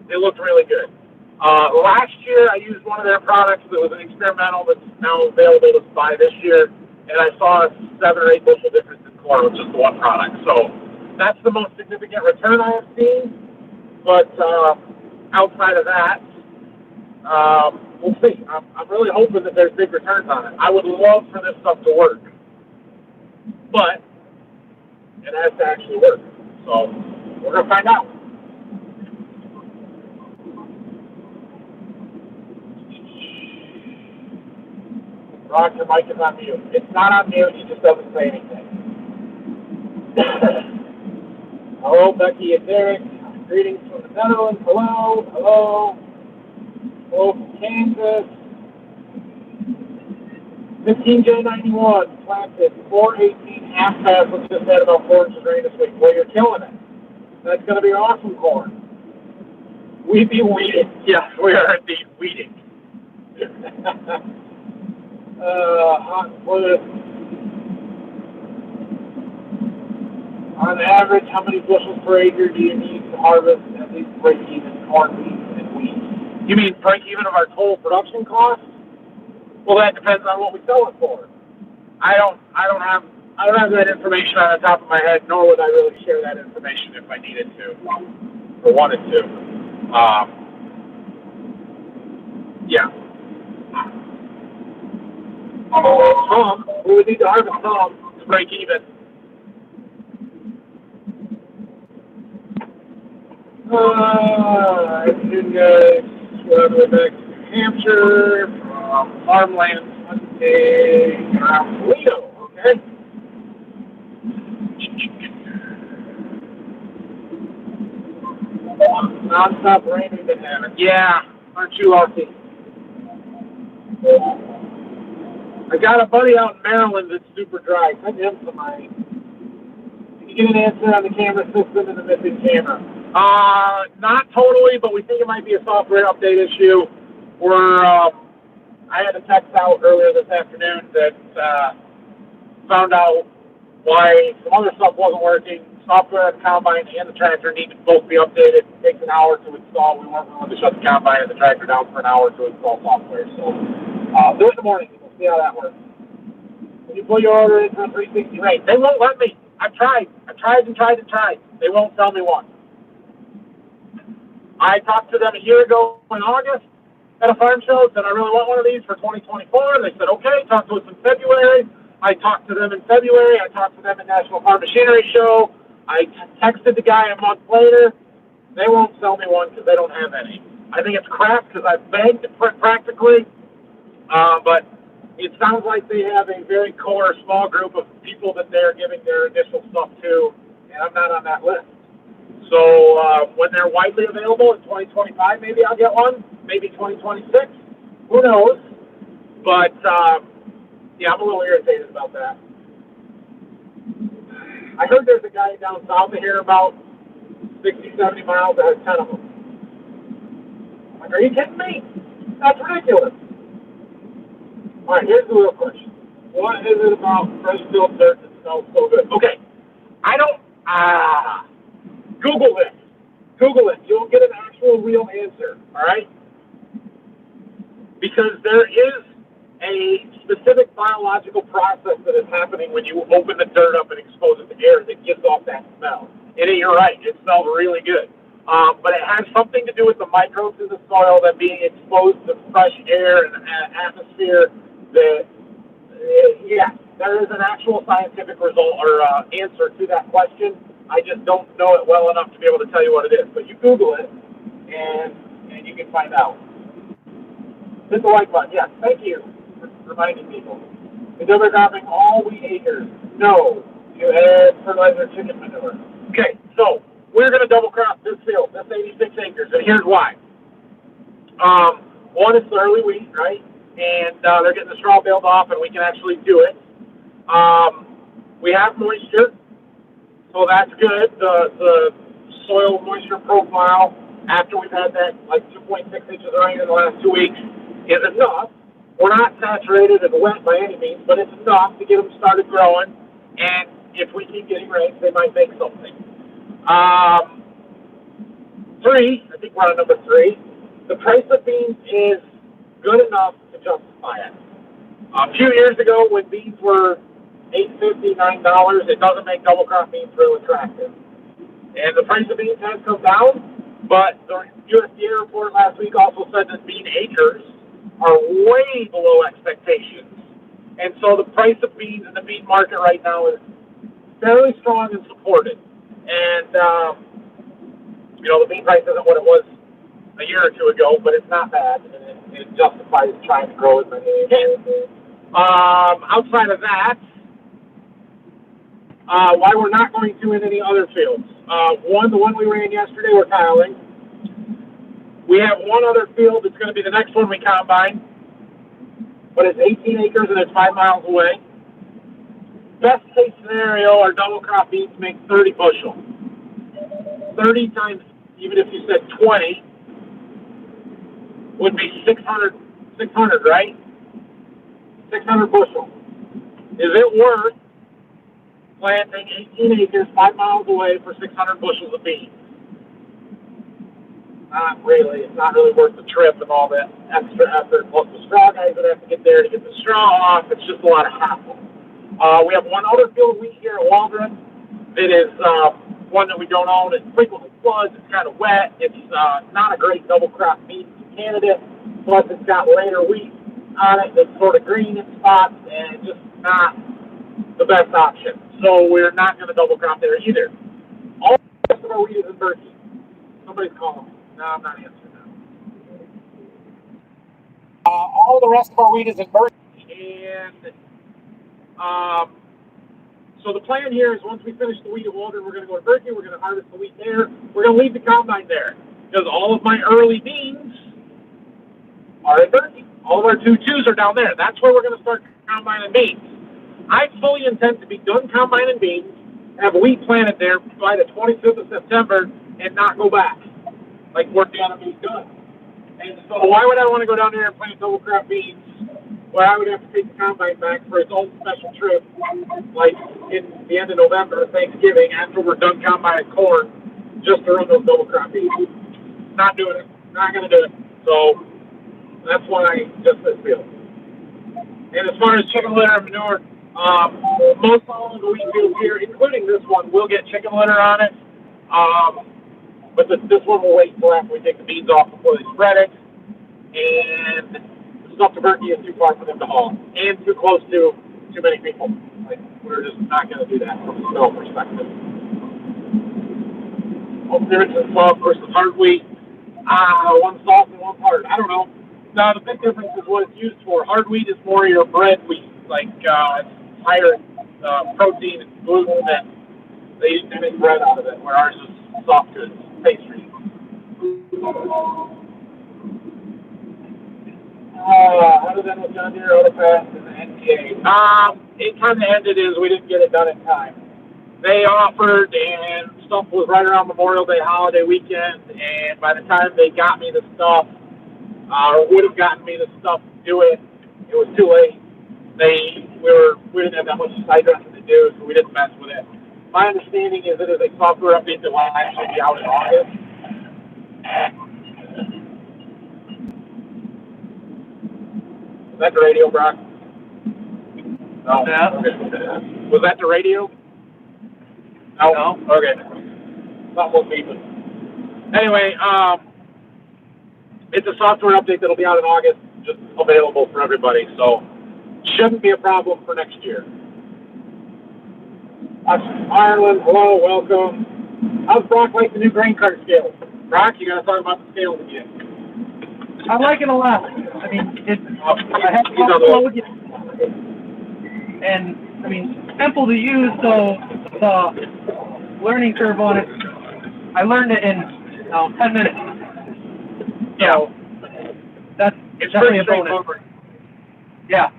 it looked really good. Last year, I used one of their products that was an experimental that's now available to buy this year, and I saw a 7 or 8 bushel difference in corn with just the one product. So that's the most significant return I have seen. But outside of that, we'll see. I'm really hoping that there's big returns on it. I would love for this stuff to work, but it has to actually work. So we're going to find out. Rock, your mic is on mute. It's not on mute, he just doesn't say anything. Hello, Becky and Derek. Greetings from the Netherlands. Hello. Hello from Kansas. 15J91, planted 418 half pass, which just had about 4 inches of rain this week. Well, you're killing it. That's going to be awesome corn. We be weeding. Yes, we are indeed weeding. On average, how many bushels per acre do you need to harvest at least break even corn, beans, and wheat? You mean break even of our total production cost? Well, that depends on what we sell it for. I don't have that information on the top of my head, nor would I really share that information if I needed to or wanted to. Yeah. We would need to harvest some to break even. I can go back to New Hampshire from farmland Monday around Toledo. Okay. Non-stop rain we've been having. Yeah, aren't you lucky? I got a buddy out in Maryland that's super dry. Send him some money. Can you get an answer on the camera system and the missing camera? Not totally, but we think it might be a software update issue. I had a text out earlier this afternoon that found out why some other stuff wasn't working. Software, the combine, and the tractor need to both be updated. It takes an hour to install. We weren't willing to shut the combine and the tractor down for an hour to install software. So do it in the morning. We'll see how that works. When you pull your order in for a 360 rate, they won't let me. I've tried. They won't sell me one. I talked to them a year ago in August at a farm show, said I really want one of these for 2024. They said, okay, talk to us in February. I talked to them in February. I talked to them at National Farm Machinery Show. I texted the guy a month later. They won't sell me one because they don't have any. I think it's crap because I've begged practically, but it sounds like they have a very core, small group of people that they're giving their initial stuff to, and I'm not on that list. So when they're widely available in 2025, maybe I'll get one. Maybe 2026. Who knows? But yeah, I'm a little irritated about that. I heard there's a guy down south of here about 60, 70 miles that has 10 of them. I'm like, are you kidding me? That's ridiculous. All right, here's the real question. What is it about fresh filled dirt that smells so good? Okay, I don't, Google this. Google it. You'll get an actual real answer, all right? Because there is a specific biological process that is happening when you open the dirt up and expose it to air that gives off that smell. And you're right, it smells really good. But it has something to do with the microbes in the soil that being exposed to fresh air and atmosphere that, yeah, there is an actual scientific result or answer to that question. I just don't know it well enough to be able to tell you what it is. But you Google it, and you can find out. Hit the like button. Yes, thank you for reminding people. Is overcropping all wheat acres? No. You add fertilizer chicken manure. Okay, so we're going to double crop this field, this 86 acres, and here's why. One, it's the early wheat, right? And they're getting the straw baled off, and we can actually do it. We have moisture, so that's good. The soil moisture profile, after we've had that like 2.6 inches of rain in the last 2 weeks, is enough. We're not saturated and wet by any means, but it's enough to get them started growing. And if we keep getting rains, they might make something. 3, I think we're on number 3. The price of beans is good enough to justify it. A few years ago, when beans were $8.50, $9, it doesn't make double crop beans real attractive. And the price of beans has come down, but the USDA report last week also said that bean acres are way below expectations. And so the price of beans in the bean market right now is fairly strong and supported. And, the bean price isn't what it was a year or two ago, but it's not bad, and it justifies trying to grow as many as you can. Outside of that, why we're not going to in any other fields. The one we ran yesterday, we're tiling. We have one other field that's going to be the next one we combine, but it's 18 acres and it's 5 miles away. Best case scenario, our double crop beans make 30 bushel. 30 times, even if you said 20, would be 600, right? 600 bushels. Is it worth planting 18 acres 5 miles away for 600 bushels of beans? Not really. It's not really worth the trip and all that extra effort. Plus the straw guys that have to get there to get the straw off. It's just a lot of hassle. We have one other field of wheat here at Waldron. It is one that we don't own. It frequently floods. It's kind of wet. It's not a great double crop bean candidate. Plus, it's got later wheat on it that's sort of green in spots and just not the best option. So we're not going to double crop there either. All the rest of our wheat is in Berkey. Somebody's calling me. No, I'm not answering that. All the rest of our wheat is in Berkey, and so the plan here is once we finish the wheat at Waldron, we're going to go to Berkey. We're going to harvest the wheat there. We're going to leave the combine there because all of my early beans are in Berkey. All of our 2.2s are down there. That's where we're going to start combining beans. I fully intend to be done combining beans, have wheat planted there by the 25th of September, and not go back. Like work down on being done. And so why would I want to go down there and plant double crop beans where I would have to take the combine back for its own special trip, like in the end of November, Thanksgiving, after we're done combining corn, just to run those double crop beans? Not doing it. Not going to do it. So that's why I just this field. And as far as chicken litter and manure, most all of the wheat fields here, including this one, will get chicken litter on it. But this one will wait until after we take the beans off before they spread it. And the stuff to Berkey is too far for them to haul. And too close to too many people. Like, we're just not going to do that from a smell perspective. Alternatives soft versus hard wheat. One's soft and one's hard. I don't know. Now, the big difference is what it's used for. Hard wheat is more your bread wheat. Like, it's higher protein and gluten that they make bread out of it, where ours is soft goods, pastry. How did that with John Deere AutoPass and the NTA? It kind of ended is we didn't get it done in time. They offered, and stuff was right around Memorial Day holiday weekend, and by the time they got me the stuff, or would have gotten me the stuff to do it, it was too late. We didn't have that much side dressing to do, so we didn't mess with it. My understanding is it is a software update that will actually be out in August. Was that the radio, Brock? No. Yeah. Okay. Was that the radio? No. Okay. Something was beeping. Anyway, it's a software update that'll be out in August, just available for everybody, so shouldn't be a problem for next year. Ireland, hello, welcome. How's Brock like the new grain cart scale? Brock, you gotta talk about the scales again. I like it a lot. I mean, I have to upload, and I mean, simple to use, so the learning curve on it, I learned it in 10 minutes. So that's It's definitely pretty a bonus. straightforward. Yeah.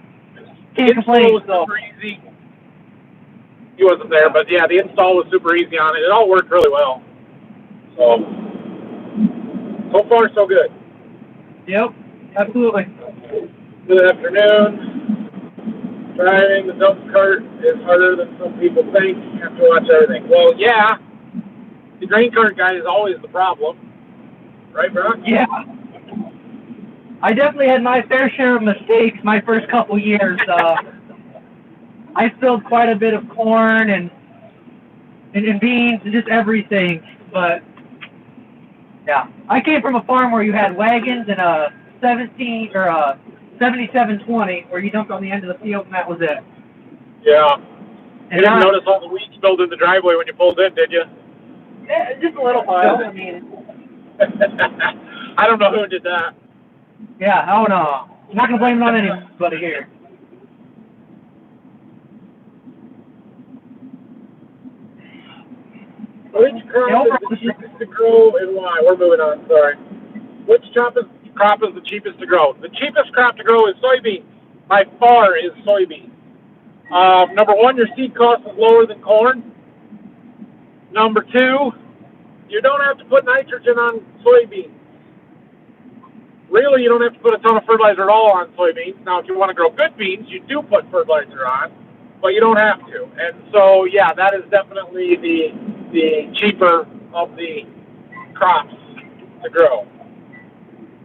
Can't complain. Was super easy. He wasn't there, but yeah, the install was super easy on it. It all worked really well. So far, so good. Yep, absolutely. Good afternoon. Driving the dump cart is harder than some people think. You have to watch everything. Well, yeah, the grain cart guy is always the problem. Right, Brock? Yeah. I definitely had my fair share of mistakes my first couple years. I spilled quite a bit of corn and beans and just everything. But yeah, I came from a farm where you had wagons and a 7720 where you dumped on the end of the field and that was it. Yeah. And you didn't notice all the weeds spilled in the driveway when you pulled in, did you? Yeah, just a little while. I mean, I don't know who did that. Yeah, I don't know. I'm not gonna blame it on anybody here. Which crop is the cheapest to grow and why? We're moving on, sorry. Which crop is the cheapest to grow? The cheapest crop to grow is soybeans. By far is soybeans. Number one, your seed cost is lower than corn. Number two, you don't have to put nitrogen on soybeans. Really, you don't have to put a ton of fertilizer at all on soybeans. Now, if you want to grow good beans, you do put fertilizer on, but you don't have to. And so, yeah, that is definitely the cheaper of the crops to grow.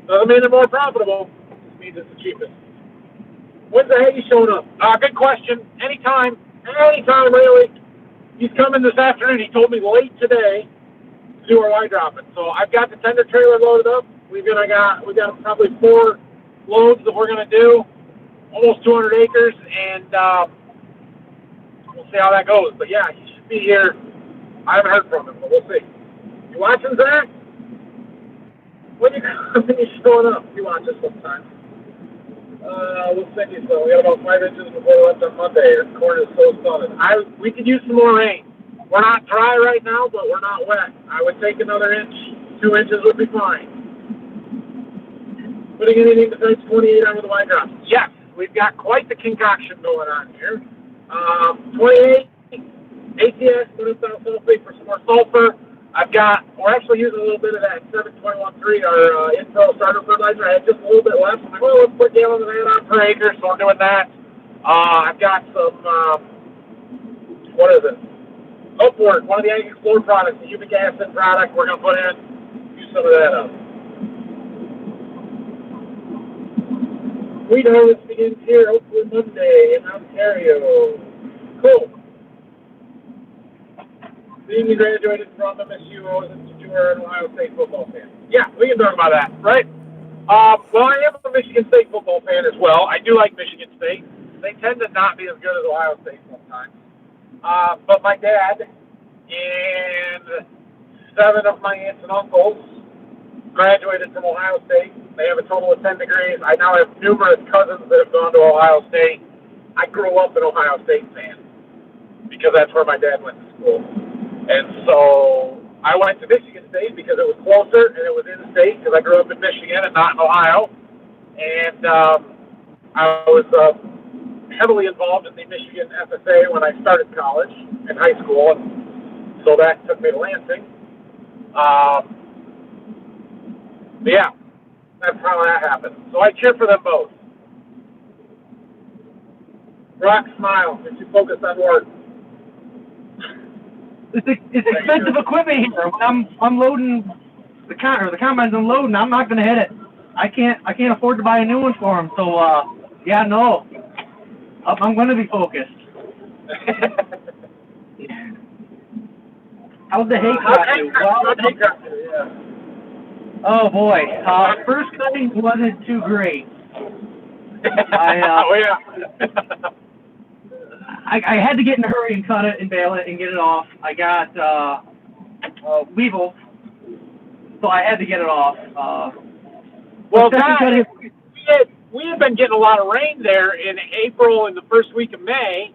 Doesn't mean they're more profitable. It means it's the cheapest. When's the hay showing up? Good question. Anytime. Anytime, really. He's coming this afternoon. He told me late today to do our line dropping. So I've got the tender trailer loaded up. We got probably 4 loads that we're going to do, almost 200 acres, and we'll see how that goes. But yeah, he should be here. I haven't heard from him, but we'll see. You watching, Zach? When you showing up? You watch us sometimes. We'll send you some. We got about 5 inches before we left on Monday. The corn is so stunning. We could use some more rain. We're not dry right now, but we're not wet. I would take another inch. 2 inches would be fine. Putting anything besides 28 on with the wide drops? Yes, we've got quite the concoction going on here. 28 ATS, monomethyl sulfate for some more sulfur. We're actually using a little bit of that 721.3, our Intel starter fertilizer. I had just a little bit left. I'm like, well, let's put gallons of that on per acre, so we're doing that. I've got some, what is it? Upward, one of the Ag Explore products, the humic acid product we're going to put in. Use some of that up. Wheat harvest begins here, hopefully Monday in Ontario. Cool. Being you graduated from MSU, you were an Ohio State football fan. Yeah, we can talk about that, right? Well, I am a Michigan State football fan as well. I do like Michigan State. They tend to not be as good as Ohio State sometimes. But my dad and 7 of my aunts and uncles graduated from Ohio State. They have a total of 10 degrees. I now have numerous cousins that have gone to Ohio State. I grew up an Ohio State fan because that's where my dad went to school. And so I went to Michigan State because it was closer and it was in the state because I grew up in Michigan and not in Ohio. And I was heavily involved in the Michigan FSA when I started college in high school. And so that took me to Lansing. But yeah, that's how that happened. So I cheer for them both. Brock, smile. Get you focused on work. It's expensive equipment here. When I'm loading the combine's unloading, I'm not going to hit it. I can't afford to buy a new one for them. So yeah, no, I'm going to be focused. How's the hay crop do? Yeah. Oh boy, first cutting wasn't too great. I had to get in a hurry and cut it and bale it and get it off. I got weevils, so I had to get it off. Well, guys, we had been getting a lot of rain there in April and the first week of May,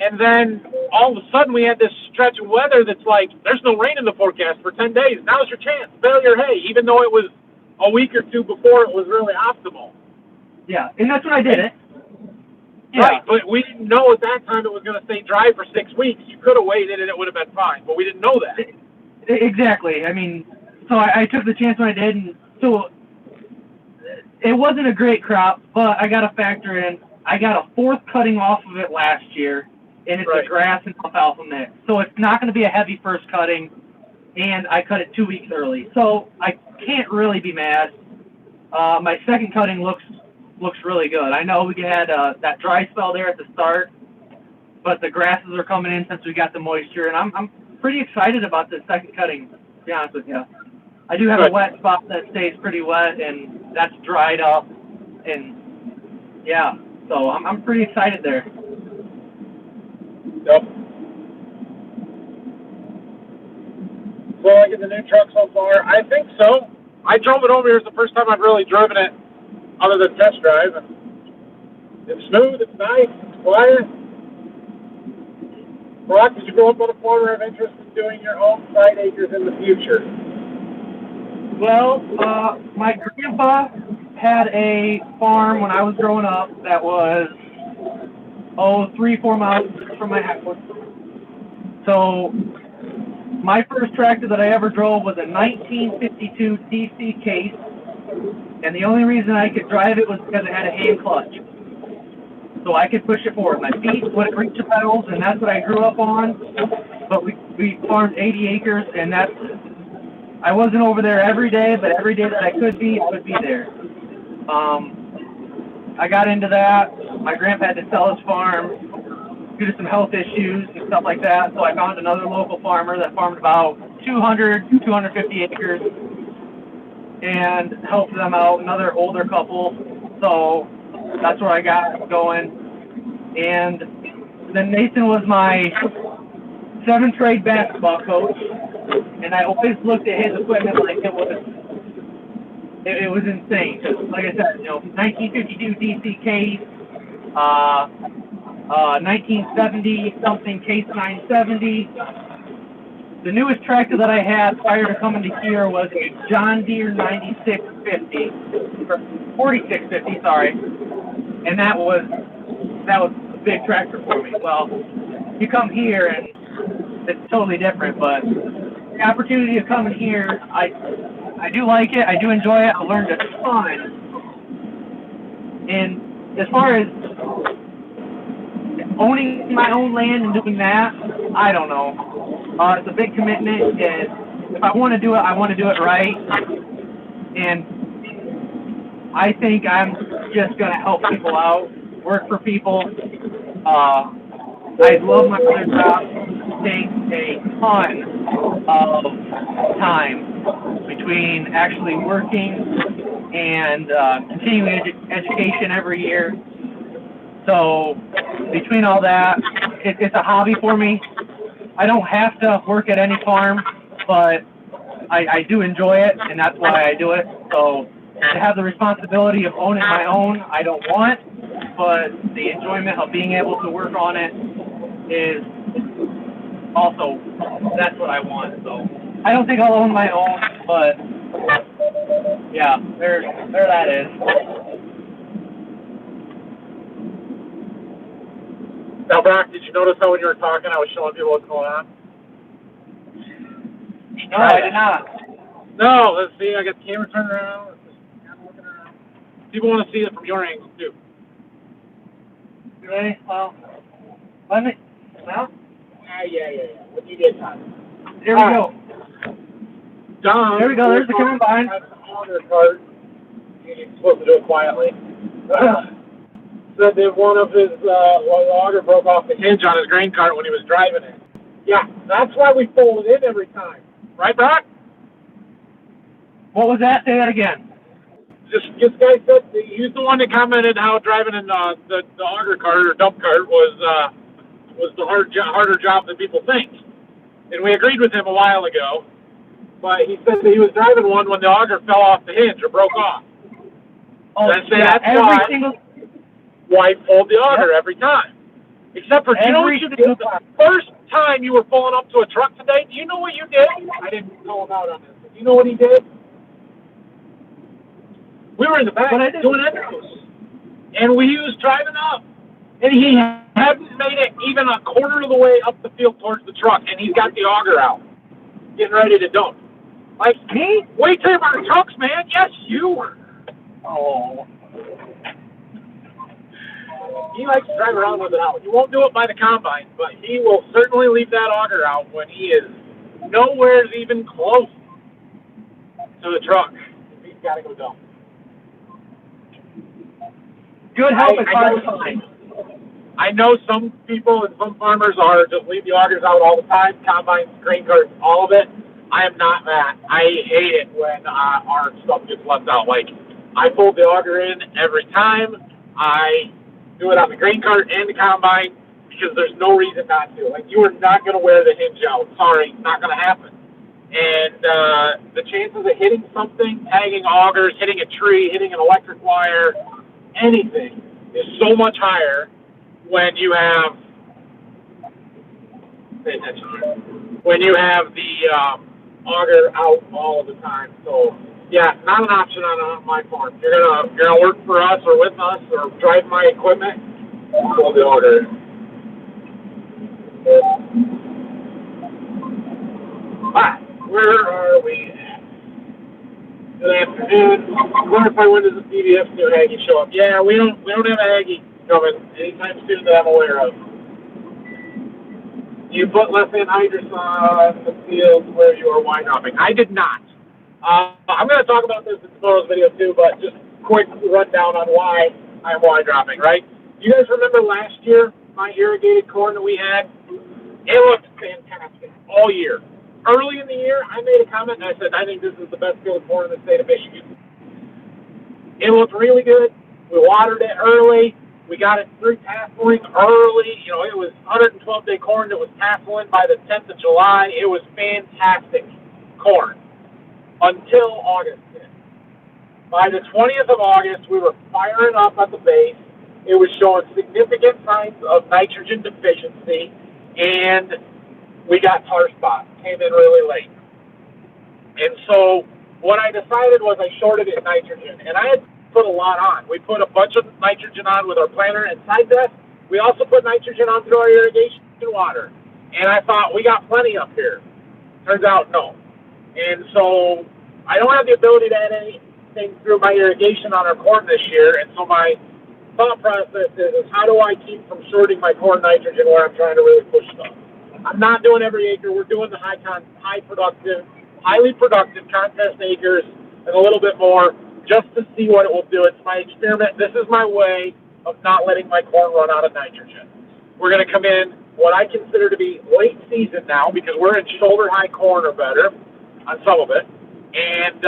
and then all of a sudden we had this stretch of weather that's like, there's no rain in the forecast for 10 days. Now's your chance. Bale your hay, even though it was a week or two before it was really optimal. Yeah, and that's when I did it. Yeah. Right, but we didn't know at that time it was going to stay dry for 6 weeks. You could have waited and it would have been fine, but we didn't know that. Exactly. I mean, so I took the chance when I did, and so it wasn't a great crop, but I got to factor in, I got a 4th cutting off of it last year, and it's a grass and alfalfa mix. So it's not going to be a heavy first cutting, and I cut it 2 weeks early. So I can't really be mad. My second cutting looks really good. I know we had that dry spell there at the start, but the grasses are coming in since we got the moisture, and I'm pretty excited about the second cutting, to be honest with you. I do have a wet spot that stays pretty wet, and that's dried up, and yeah, so I'm pretty excited there. Yep. So liking the new truck so far? I think so. I drove it over here. It's the first time I've really driven it other than test drive. And it's smooth, it's nice, it's quiet. Brock, did you grow up on a farm or have interest in doing your own side acres in the future? Well, my grandpa had a farm when I was growing up that was, 3-4 miles from my house. So my first tractor that I ever drove was a 1952 DC Case. And the only reason I could drive it was because it had a hand clutch. So I could push it forward. My feet wouldn't reach the pedals, and that's what I grew up on. But we farmed 80 acres, and I wasn't over there every day, but every day that I could be, I would be there. I got into that. My grandpa had to sell his farm due to some health issues and stuff like that. So I found another local farmer that farmed about 250 acres and helped them out, another older couple. So that's where I got going. And then Nathan was my 7th grade basketball coach, and I always looked at his equipment like it was insane. Cause like I said, 1952 DC case, 1970 something case 970. The newest tractor that I had prior to coming to here was a John Deere 9650, or 4650, sorry, and that was a big tractor for me. Well, you come here and it's totally different, but the opportunity of coming here, I do like it. I do enjoy it. I learned a ton. And as far as owning my own land and doing that, I don't know. It's a big commitment, and if I want to do it, I want to do it right. And I think I'm just going to help people out, work for people. I love my other job. It takes a ton of time between actually working and continuing education every year. So between all that, it's a hobby for me. I don't have to work at any farm, but I do enjoy it, and that's why I do it. So to have the responsibility of owning my own, I don't want, but the enjoyment of being able to work on it is also, that's what I want. So I don't think I'll own my own, but yeah, there that is. Now, Brock, did you notice how when you were talking, I was showing people what's going on? No, I did not. No, let's see. I got the camera turned around. I'm looking around. People want to see it from your angle, too. You ready? Well, let me. Well? Yeah. When you get time. There we go. Don. There we go. There's the combine. He's supposed to do it quietly. Said that one of his auger broke off the hinge on his grain cart when he was driving it. Yeah, that's why we fold it in every time. Right, Brock? What was that? Say that again. This guy said he's the one that commented how driving in the auger cart or dump cart was the harder job than people think. And we agreed with him a while ago. But he said that he was driving one when the auger fell off the hinge or broke off. Oh, yeah, that's why I pulled the auger every time. Except for, do you know what you did the first time you were pulling up to a truck today? Do you know what you did? I didn't call him out on this. Do you know what he did? We were in the back doing intros. And he was driving up. And he hadn't made it even a quarter of the way up the field towards the truck. And he's got the auger out, getting ready to dump. Like, me? Wait till our trucks, man. Yes, you. Oh. He likes to drive around with it out. He won't do it by the combine, but he will certainly leave that auger out when he is nowhere even close to the truck. He's got to go dump. Good help is hard to find. I know some people and some farmers are just leave the augers out all the time, combines, grain carts, all of it. I am not that. I hate it when our stuff gets left out. Like, I fold the auger in every time. I do it on the grain cart and the combine because there's no reason not to. Like, you are not going to wear the hinge out. Sorry, it's not going to happen. And the chances of hitting something, tagging augers, hitting a tree, hitting an electric wire, anything is so much higher when you have, pay attention, when you have the auger out all of the time. So, yeah, not an option on my farm. You're gonna work for us or with us or drive my equipment, pull the auger. Where are we at? Good afternoon. Clarify, when does the CVS new Aggie show up? Yeah, we don't have Aggie coming anytime soon that I'm aware of. You put less anhydrous on the fields where you are wine dropping. I did not. I'm going to talk about this in tomorrow's video too, but just quick rundown on why I'm wine dropping, right? You guys remember last year, my irrigated corn that we had? It looked fantastic all year. Early in the year, I made a comment and I said, I think this is the best field of corn in the state of Michigan. It looked really good. We watered it early. We got it through tasseling early. You know, it was 112-day corn that was tasseling by the 10th of July. It was fantastic corn until August hit. By the 20th of August, we were firing up at the base. It was showing significant signs of nitrogen deficiency, and we got tar spots. Came in really late. And so what I decided was I shorted it nitrogen, and I had put a lot on. We put a bunch of nitrogen on with our planter and side dress. We also put nitrogen on through our irrigation water. And I thought, we got plenty up here. Turns out, no. And so I don't have the ability to add anything through my irrigation on our corn this year. And so my thought process is how do I keep from shorting my corn nitrogen where I'm trying to really push stuff? I'm not doing every acre. We're doing the highly productive contest acres and a little bit more, just to see what it will do. It's my experiment. This is my way of not letting my corn run out of nitrogen. We're going to come in what I consider to be late season now, because we're in shoulder high corn or better on some of it, and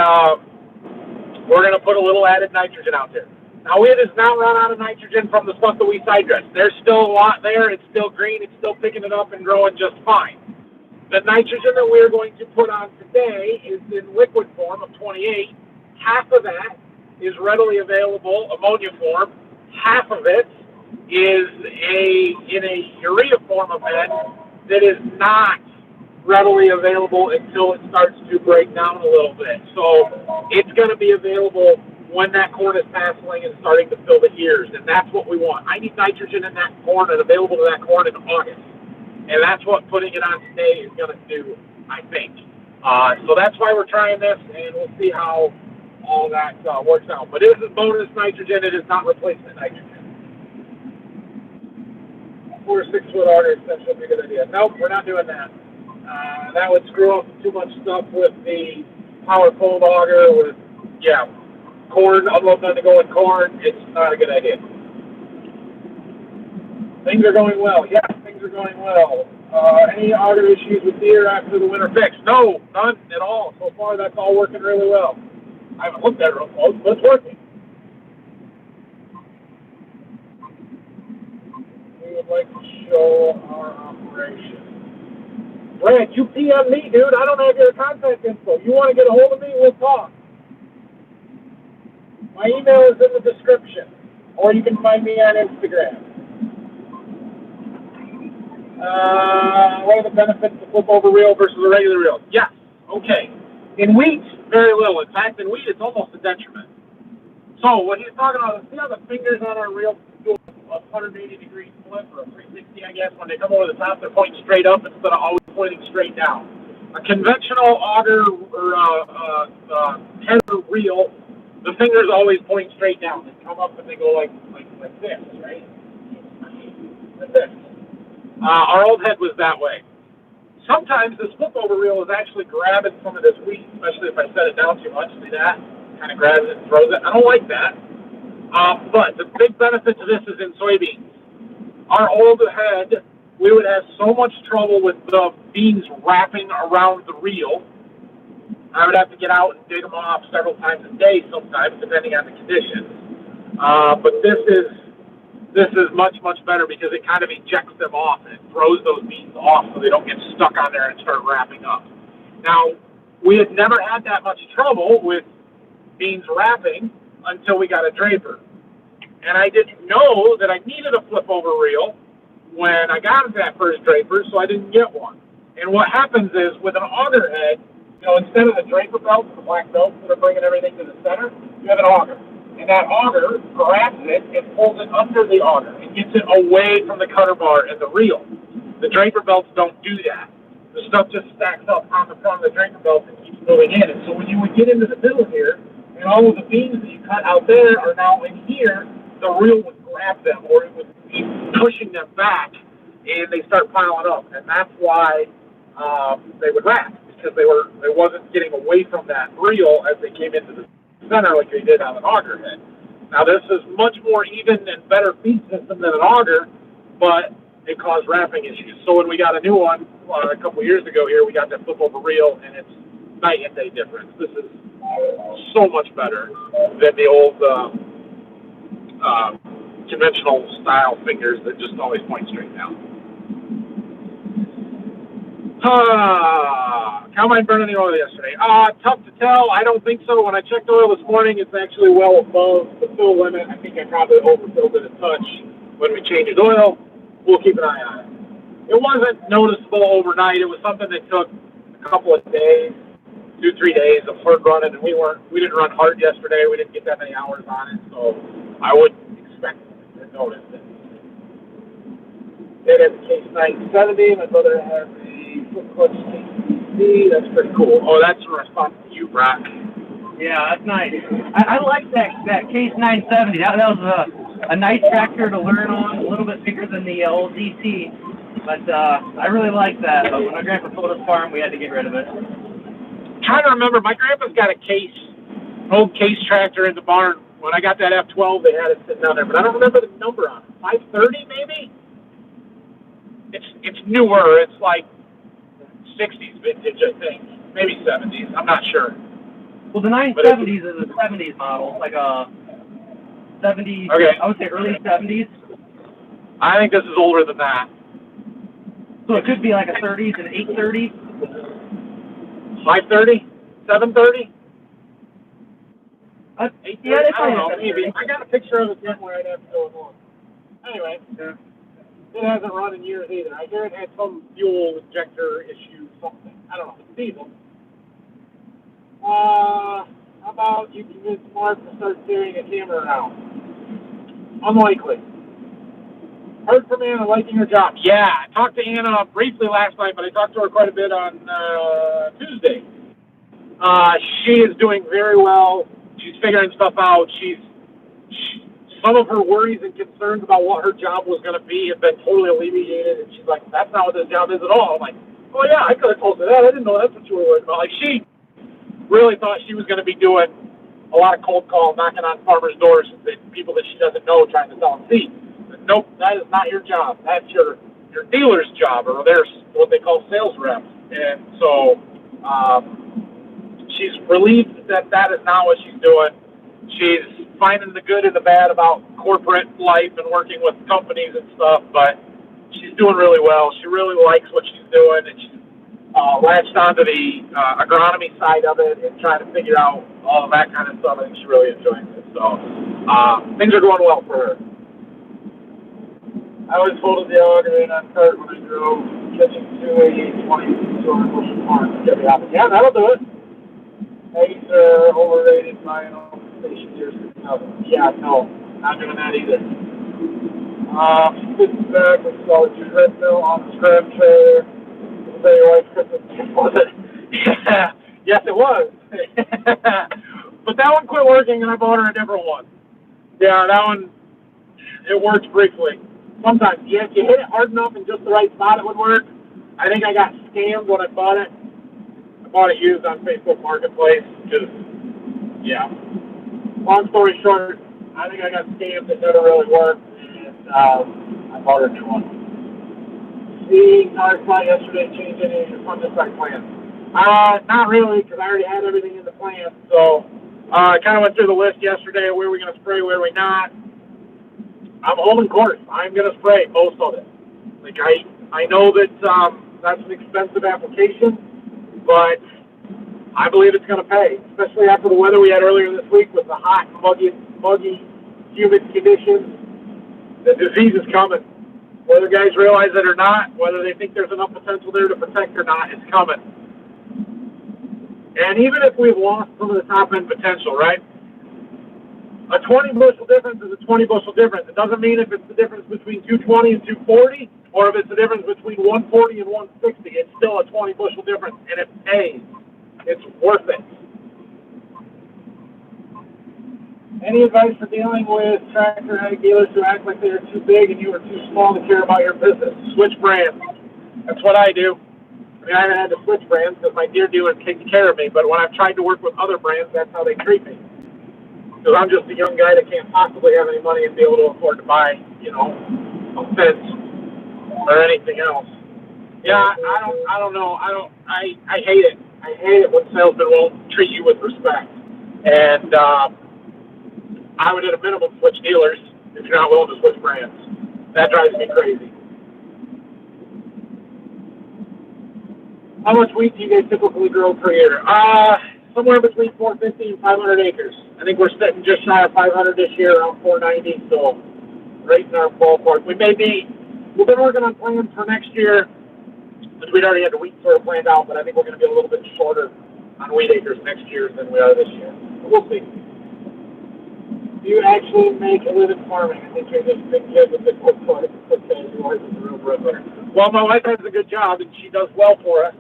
we're going to put a little added nitrogen out there. Now, it has not run out of nitrogen from the stuff that we side dress. There's still a lot there. It's still green. It's still picking it up and growing just fine. The nitrogen that we're going to put on today is in liquid form of 28. Half of that is readily available, ammonia form. Half of it is in a urea form of it that is not readily available until it starts to break down a little bit. So it's going to be available when that corn is tasseling and starting to fill the ears, and that's what we want. I need nitrogen in that corn and available to that corn in August, and that's what putting it on today is going to do, I think. So that's why we're trying this, and we'll see how all that works out. But it is bonus nitrogen. It is not replacement nitrogen. 4 or 6 foot augers, that should be a good idea. Nope, we're not doing that. That would screw up too much stuff with the power fold auger with, corn. I'd love to go in corn. It's not a good idea. Things are going well. Yes, things are going well. Any auger issues with deer after the winter fix? No, none at all. So far, that's all working really well. I haven't looked at it real close, but it's working. We would like to show our operation. Brad, you PM me, dude. I don't have your contact info. You want to get a hold of me? We'll talk. My email is in the description, or you can find me on Instagram. What are the benefits of flip over reel versus a regular reel? Yes. Okay. In wheat, very little. In fact, in wheat, it's almost a detriment. So what he's talking about, see how the fingers on our reel do a 180-degree flip or a 360, I guess. When they come over the top, they're pointing straight up instead of always pointing straight down. A conventional auger or tether reel, the fingers always point straight down. They come up and they go like this, right? Like this. Our old head was that way. Sometimes this flip over reel is actually grabbing some of this wheat, especially if I set it down too much. See that? Kind of grabs it and throws it. I don't like that. But the big benefit to this is in soybeans. Our old head, we would have so much trouble with the beans wrapping around the reel. I would have to get out and dig them off several times a day sometimes, depending on the conditions. But this is much, much better because it kind of ejects them off and it throws those beans off so they don't get stuck on there and start wrapping up. Now, we had never had that much trouble with beans wrapping until we got a draper. And I didn't know that I needed a flip over reel when I got that first draper, so I didn't get one. And what happens is with an auger head, instead of the draper belts, the black belts that are bringing everything to the center, you have an auger. And that auger grabs it and pulls it under the auger and gets it away from the cutter bar and the reel. The draper belts don't do that. The stuff just stacks up on the front of the draper belt and keeps moving in. And so when you would get into the middle here, and all of the beams that you cut out there are now in here, the reel would grab them, or it would be pushing them back, and they start piling up. And that's why they would wrap, because they wasn't getting away from that reel as they came into the center like they did on an auger head. Now this is much more even and better feed system than an auger, but it caused wrapping issues. So when we got a new one a couple years ago here, we got that flip over reel, and it's night and day difference. This is so much better than the old conventional style fingers that just always point straight down. Combine burning the oil yesterday. Tough to tell. I don't think so. When I checked the oil this morning, it's actually well above the fill limit. I think I probably overfilled it a touch when we changed oil. We'll keep an eye on it. It wasn't noticeable overnight. It was something that took a couple of days, 2-3 days of hard running, and we didn't run hard yesterday. We didn't get that many hours on it, so I wouldn't expect to notice it. They had the case 970. My brother has the flip clutch KCC. That's pretty cool. Oh, that's a response to you, Brock. Yeah, that's nice. I like that case 970. That was a nice tractor to learn on, a little bit bigger than the old DT. But I really like that. But when my grandpa sold us farm, we had to get rid of it. Trying to remember, my grandpa's got an old case tractor in the barn. When I got that F12, they had it sitting down there, but I don't remember the number on it. 530 maybe? It's newer. It's like 60s vintage, I think. Maybe 70s. I'm not sure. Well, the 970s is a 70s model, like a 70s. Okay. I would say early 70s. I think this is older than that. So it could be like a 30s and 830. 530? 730? Yeah, I don't know. Maybe. I got a picture of it somewhere. I'd have to go along. Anyway, it hasn't run in years either. I hear it had some fuel injector issue, something. I don't know. It's diesel. How about you convince Mark to start carrying a camera around? Unlikely. Heard from Anna liking her job. Yeah, I talked to Anna briefly last night, but I talked to her quite a bit on Tuesday. She is doing very well. She's figuring stuff out. Some of her worries and concerns about what her job was going to be have been totally alleviated, and she's like, that's not what this job is at all. I'm like, oh yeah, I could have told her that. I didn't know that's what you were worried about. Like, she really thought she was going to be doing a lot of cold call, knocking on farmers' doors, and people that she doesn't know, trying to sell them seed. Nope, that is not your job. That's your dealer's job, or their what they call sales reps. And so she's relieved that that is not what she's doing. She's finding the good and the bad about corporate life and working with companies and stuff, but she's doing really well. She really likes what she's doing, and she's latched onto the agronomy side of it and trying to figure out all of that kind of stuff. I think she really enjoys it. So things are going well for her. I always folded the auger in on cart when I drove, catching 288, 200 bushel corn. Yeah, that'll do it. Eggs are overrated by an old station here. Yeah, no, not doing that either. Sitting back with solid treadmill on the scrap trailer. Say your wife's Christmas gift, was it? Yeah, yes, it was. But that one quit working, and I bought her a different one. Yeah, that one, it works briefly. Sometimes, yeah, if you hit it hard enough in just the right spot, it would work. I think I got scammed when I bought it. I bought it used on Facebook Marketplace. Just, yeah. Long story short, I think I got scammed. It never really worked, and I bought her a new one. Seeing our flight yesterday change any of your fungicide plans? Not really, because I already had everything in the plan. So I kind of went through the list yesterday of where we're going to spray, where we're not. I'm holding course. I'm going to spray most of it. Like I know that that's an expensive application, but I believe it's going to pay, especially after the weather we had earlier this week with the hot, muggy, humid conditions. The disease is coming. Whether guys realize it or not, whether they think there's enough potential there to protect or not, it's coming. And even if we've lost some of the top-end potential, right? A 20 bushel difference is a 20 bushel difference. It doesn't mean if it's the difference between 220 and 240, or if it's the difference between 140 and 160. It's still a 20 bushel difference, and it pays. It's worth it. Any advice for dealing with tractor dealers who act like they are too big and you are too small to care about your business? Switch brands. That's what I do. I mean, I haven't had to switch brands because my deer dealer takes care of me, but when I've tried to work with other brands, that's how they treat me. Because I'm just a young guy that can't possibly have any money and be able to afford to buy, a fence or anything else. Yeah, I don't know. I hate it. I hate it when salesmen won't treat you with respect. And, I would at a minimum switch dealers if you're not willing to switch brands. That drives me crazy. How much wheat do you guys typically grow per year? Somewhere between 450 and 500 acres. I think we're sitting just shy of 500 this year, around 490, so right in our ballpark. We've been working on plans for next year, which we'd already had the wheat sort of planned out, but I think we're going to be a little bit shorter on wheat acres next year than we are this year. But we'll see. Do you actually make a living farming? I think you're just a big kid with a quick foot. Okay, your wife is a real breadwinner. Well, my wife has a good job, and she does well for us.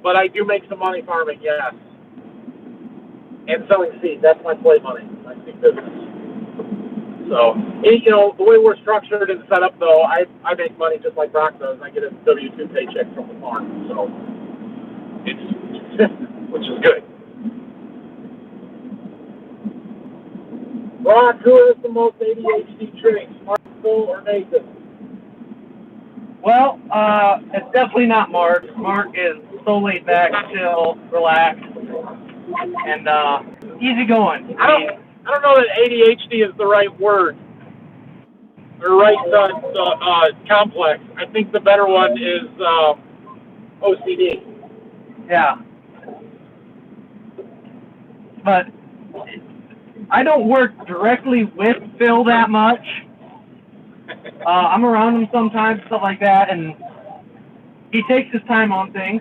But I do make some money farming, yes. And selling seed. That's my play money, my seed business. So, the way we're structured and set up, though, I make money just like Brock does. I get a W-2 paycheck from the farm. So, it's which is good. Brock, who is the most ADHD traits, Mark, Phil, or Nathan? Well, it's definitely not Mark. Mark is so laid back, chill, relaxed, and easygoing. I don't know that ADHD is the right word or right complex. I think the better one is OCD. Yeah, but I don't work directly with Phil that much. I'm around him sometimes, stuff like that, and he takes his time on things.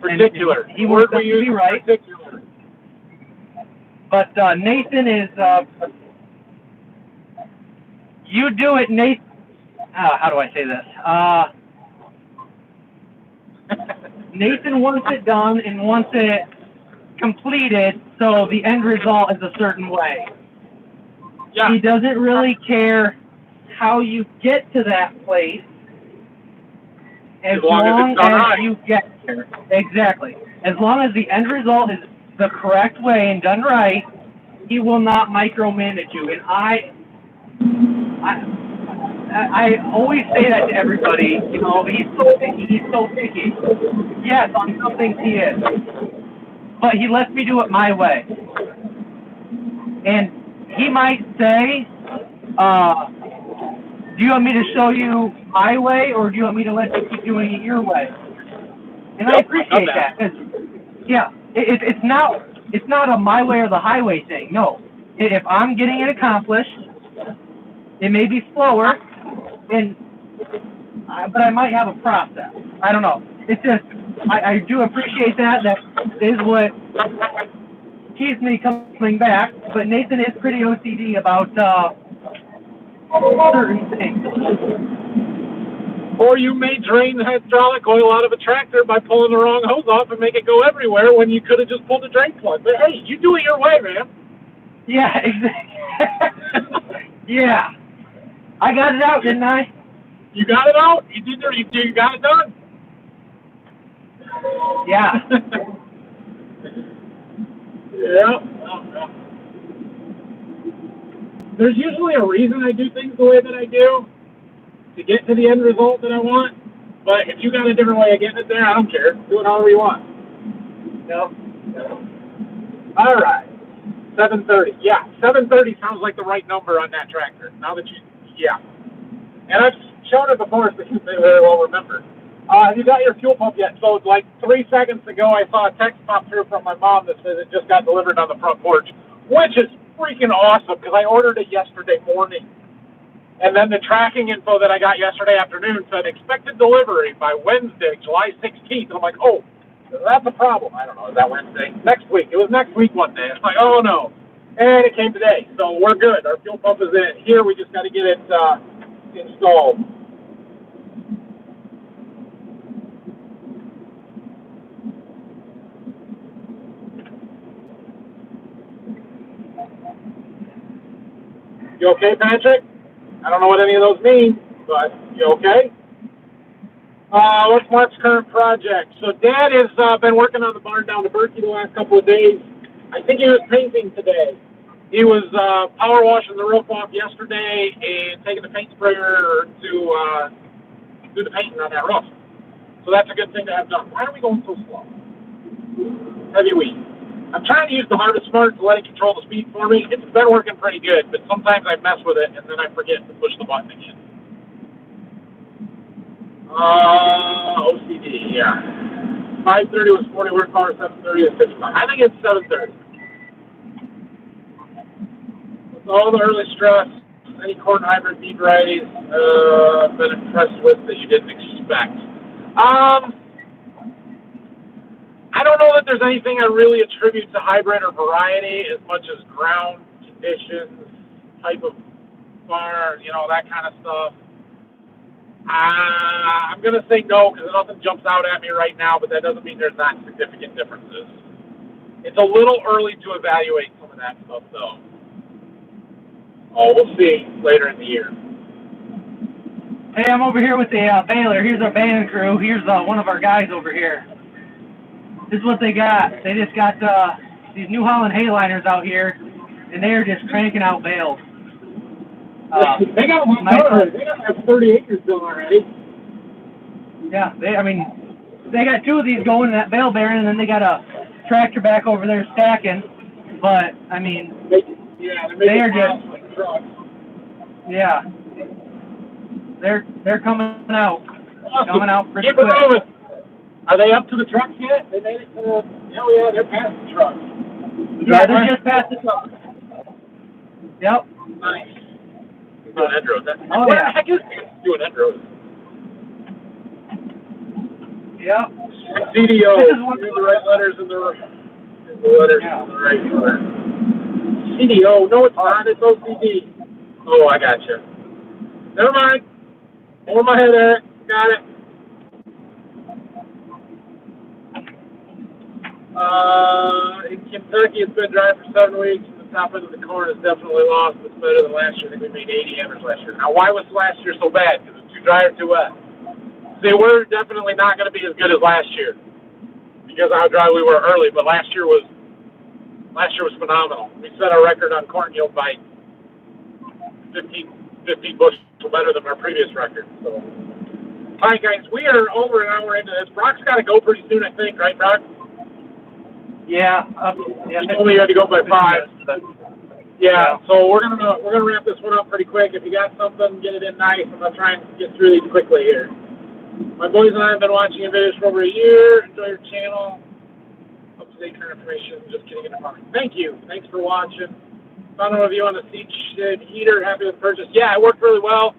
Particular. He wants to be right. Particular. But Nathan is, you do it, Nathan. How do I say this? Nathan wants it done and wants it completed, so the end result is a certain way. Yeah. He doesn't really care how you get to that place as long as you get there. Exactly. As long as the end result is the correct way and done right, he will not micromanage you. And I always say that to everybody. He's so picky. He's so picky. Yes, on some things he is. But he lets me do it my way. And he might say, do you want me to show you my way, or do you want me to let you keep doing it your way? And I appreciate that. Yeah, it's not a my way or the highway thing. No. If I'm getting it accomplished, it may be slower, but I might have a process. I don't know. It's just, I do appreciate that. That is what keeps me coming back. But Nathan is pretty OCD about certain things. Or you may drain the hydraulic oil out of a tractor by pulling the wrong hose off and make it go everywhere when you could have just pulled the drain plug. But hey, you do it your way, man. Yeah, exactly. Yeah. I got it out, didn't I? You got it out. You got it done. Yeah. Yeah. There's usually a reason I do things the way that I do to get to the end result that I want. But if you got a different way of getting it there, I don't care. Do it however you want. No. All right. 730. Yeah, 730 sounds like the right number on that tractor. Now that yeah. And I've shown it before, so you may very well remember. Have you got your fuel pump yet? So like 3 seconds ago, I saw a text pop through from my mom that says it just got delivered on the front porch, which is freaking awesome because I ordered it yesterday morning. And then the tracking info that I got yesterday afternoon said expected delivery by Wednesday, July 16th. And I'm like, oh, that's a problem. I don't know. Is that Wednesday? Next week. It was next week one day. It's like, oh, no. And it came today. So we're good. Our fuel pump is in. Here we just got to get it installed. You okay, Patrick? I don't know what any of those mean, but you okay? What's Mark's current project? So Dad has been working on the barn down to Berkey the last couple of days. I think he was painting today. He was power washing the roof off yesterday and taking the paint sprayer to do the painting on that roof. So that's a good thing to have done. Why are we going so slow? Heavy wheat. I'm trying to use the Harvest Smart to let it control the speed for me. It's been working pretty good, but sometimes I mess with it and then I forget to push the button again. OCD, yeah. 5:30 was 40 horsepower, 7:30 is 55. I think it's 7:30. With all the early stress, any corn hybrid bean varieties been impressed with that you didn't expect? I don't know that there's anything I really attribute to hybrid or variety as much as ground conditions, type of farm, that kind of stuff. I'm going to say no because nothing jumps out at me right now, but that doesn't mean there's not significant differences. It's a little early to evaluate some of that stuff, though. Oh, we'll see later in the year. Hey, I'm over here with the baler. Here's our band crew. Here's one of our guys over here. This is what they got. They just got these New Holland hayliners out here, and they're just cranking out bales. They got one done already. They got 30 acres done already. Yeah, they got 2 of these going in that bale bearing, and then they got a tractor back over there stacking. But I mean, they are just they're coming out, pretty quick. Are they up to the trucks yet? They made it to the. Hell yeah, they're past the trucks. Yeah, they're just past the trucks. Yep. Nice. Doing end roads. Oh, what yeah. the heck is doing end roads? Yep. CDO. This is one the right letters in the letters in the right order. CDO. No, it's not. It's OCD. Oh, I got you. Never mind. Over my head, Eric. Got it. In Kentucky, it's been dry for 7 weeks. The top end of the corn is definitely lost. It's better than last year. I think we made 80 average last year. Now, why was last year so bad? Because it's too dry or too wet? See, we're definitely not going to be as good as last year because of how dry we were early. But last year was phenomenal. We set our record on corn yield by 15 bushels better than our previous record. So, all right, guys, we are over an hour into this. Brock's got to go pretty soon, I think, right, Brock? Yeah. You told me you had to go by 5. Yeah. So we're gonna wrap this one up pretty quick. If you got something, get it in nice. I'm gonna try and get through these quickly here. My boys and I have been watching your videos for over a year. Enjoy your channel. Up-to-date current information. Just getting into farming. Thank you. Thanks for watching. Found a review on the seed shed heater. Happy with the purchase. Yeah, it worked really well.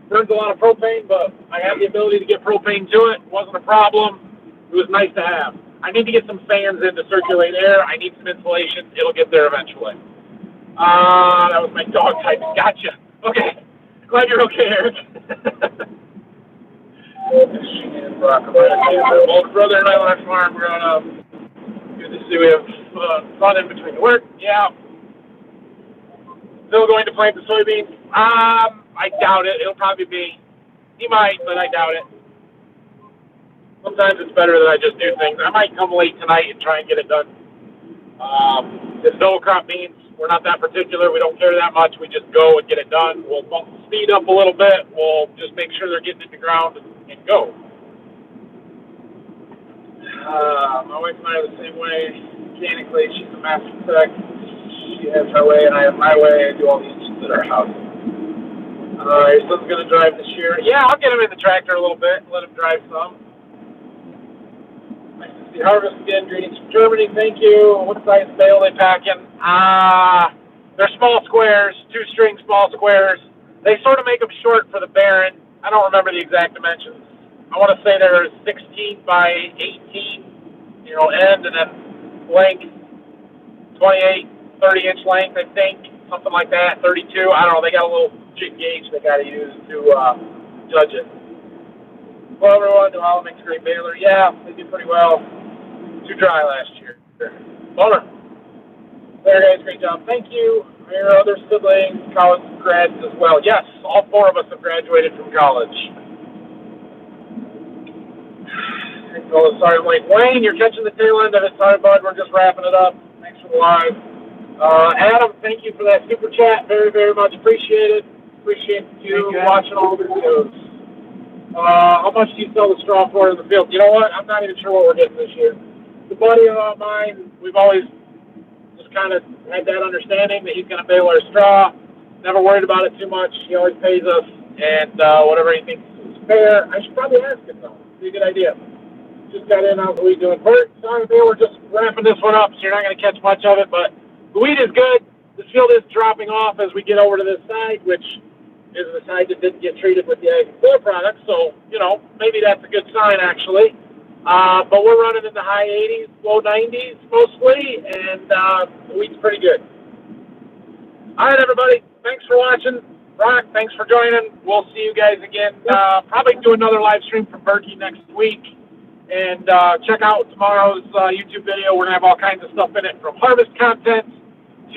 Burns a lot of propane, but I had the ability to get propane to it. Wasn't a problem. It was nice to have. I need to get some fans in to circulate air. I need some insulation. It'll get there eventually. That was my dog type. Gotcha. Okay. Glad you're okay, Eric. Old brother and I on our farm growing up. Good to see we have fun in between work. Yeah. Still going to plant the soybeans? I doubt it. It'll probably be. He might, but I doubt it. Sometimes it's better that I just do things. I might come late tonight and try and get it done. It's no crop beans. We're not that particular. We don't care that much. We just go and get it done. We'll bump the speed up a little bit. We'll just make sure they're getting in the ground and go. My wife and I are the same way. Mechanically, she's a master tech. She has her way and I have my way. I do all the engines at our house. Your son's going to drive this year. Yeah, I'll get him in the tractor a little bit. Let him drive some. Nice to see harvest again. Greetings from Germany. Thank you. What size bale they packing? They're small squares, 2-string small squares. They sort of make them short for the Baron. I don't remember the exact dimensions. I want to say they're 16 by 18, end, and then length, 28, 30-inch length, I think, something like that, 32. I don't know. They got a little jig gauge they got to use to judge it. Well, everyone, New makes a great baler. Yeah, they did pretty well. Too dry last year. Waldron. There, guys. Great job. Thank you. Your other siblings, college grads as well. Yes, all 4 of us have graduated from college. Oh, sorry, I'm late. Wayne, you're catching the tail end of it. Sorry, bud. We're just wrapping it up. Thanks for the live. Adam, thank you for that super chat. Very, very much appreciated. Appreciate you watching all the videos. How much do you sell the straw for in the field? You know what? I'm not even sure what we're getting this year. The buddy of mine, we've always just kind of had that understanding that he's going to bale our straw. Never worried about it too much. He always pays us, and whatever he thinks is fair. I should probably ask him, though. It'd be a good idea. Just got in on the weed doing. Bert, sorry, man, we're just wrapping this one up, so you're not going to catch much of it, but the weed is good. The field is dropping off as we get over to this side, which is the side that didn't get treated with the Ag 4 product, so, maybe that's a good sign, actually. But we're running in the high 80s, low 90s mostly, and the weed's pretty good. All right, everybody, thanks for watching. Brock, thanks for joining. We'll see you guys again. Probably do another live stream from Berkey next week. And check out tomorrow's YouTube video. We're going to have all kinds of stuff in it, from harvest content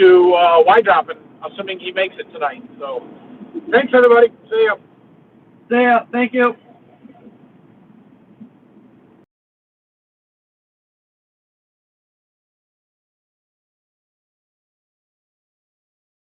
to wide dropping, assuming he makes it tonight. So thanks, everybody. See ya. See ya. Thank you.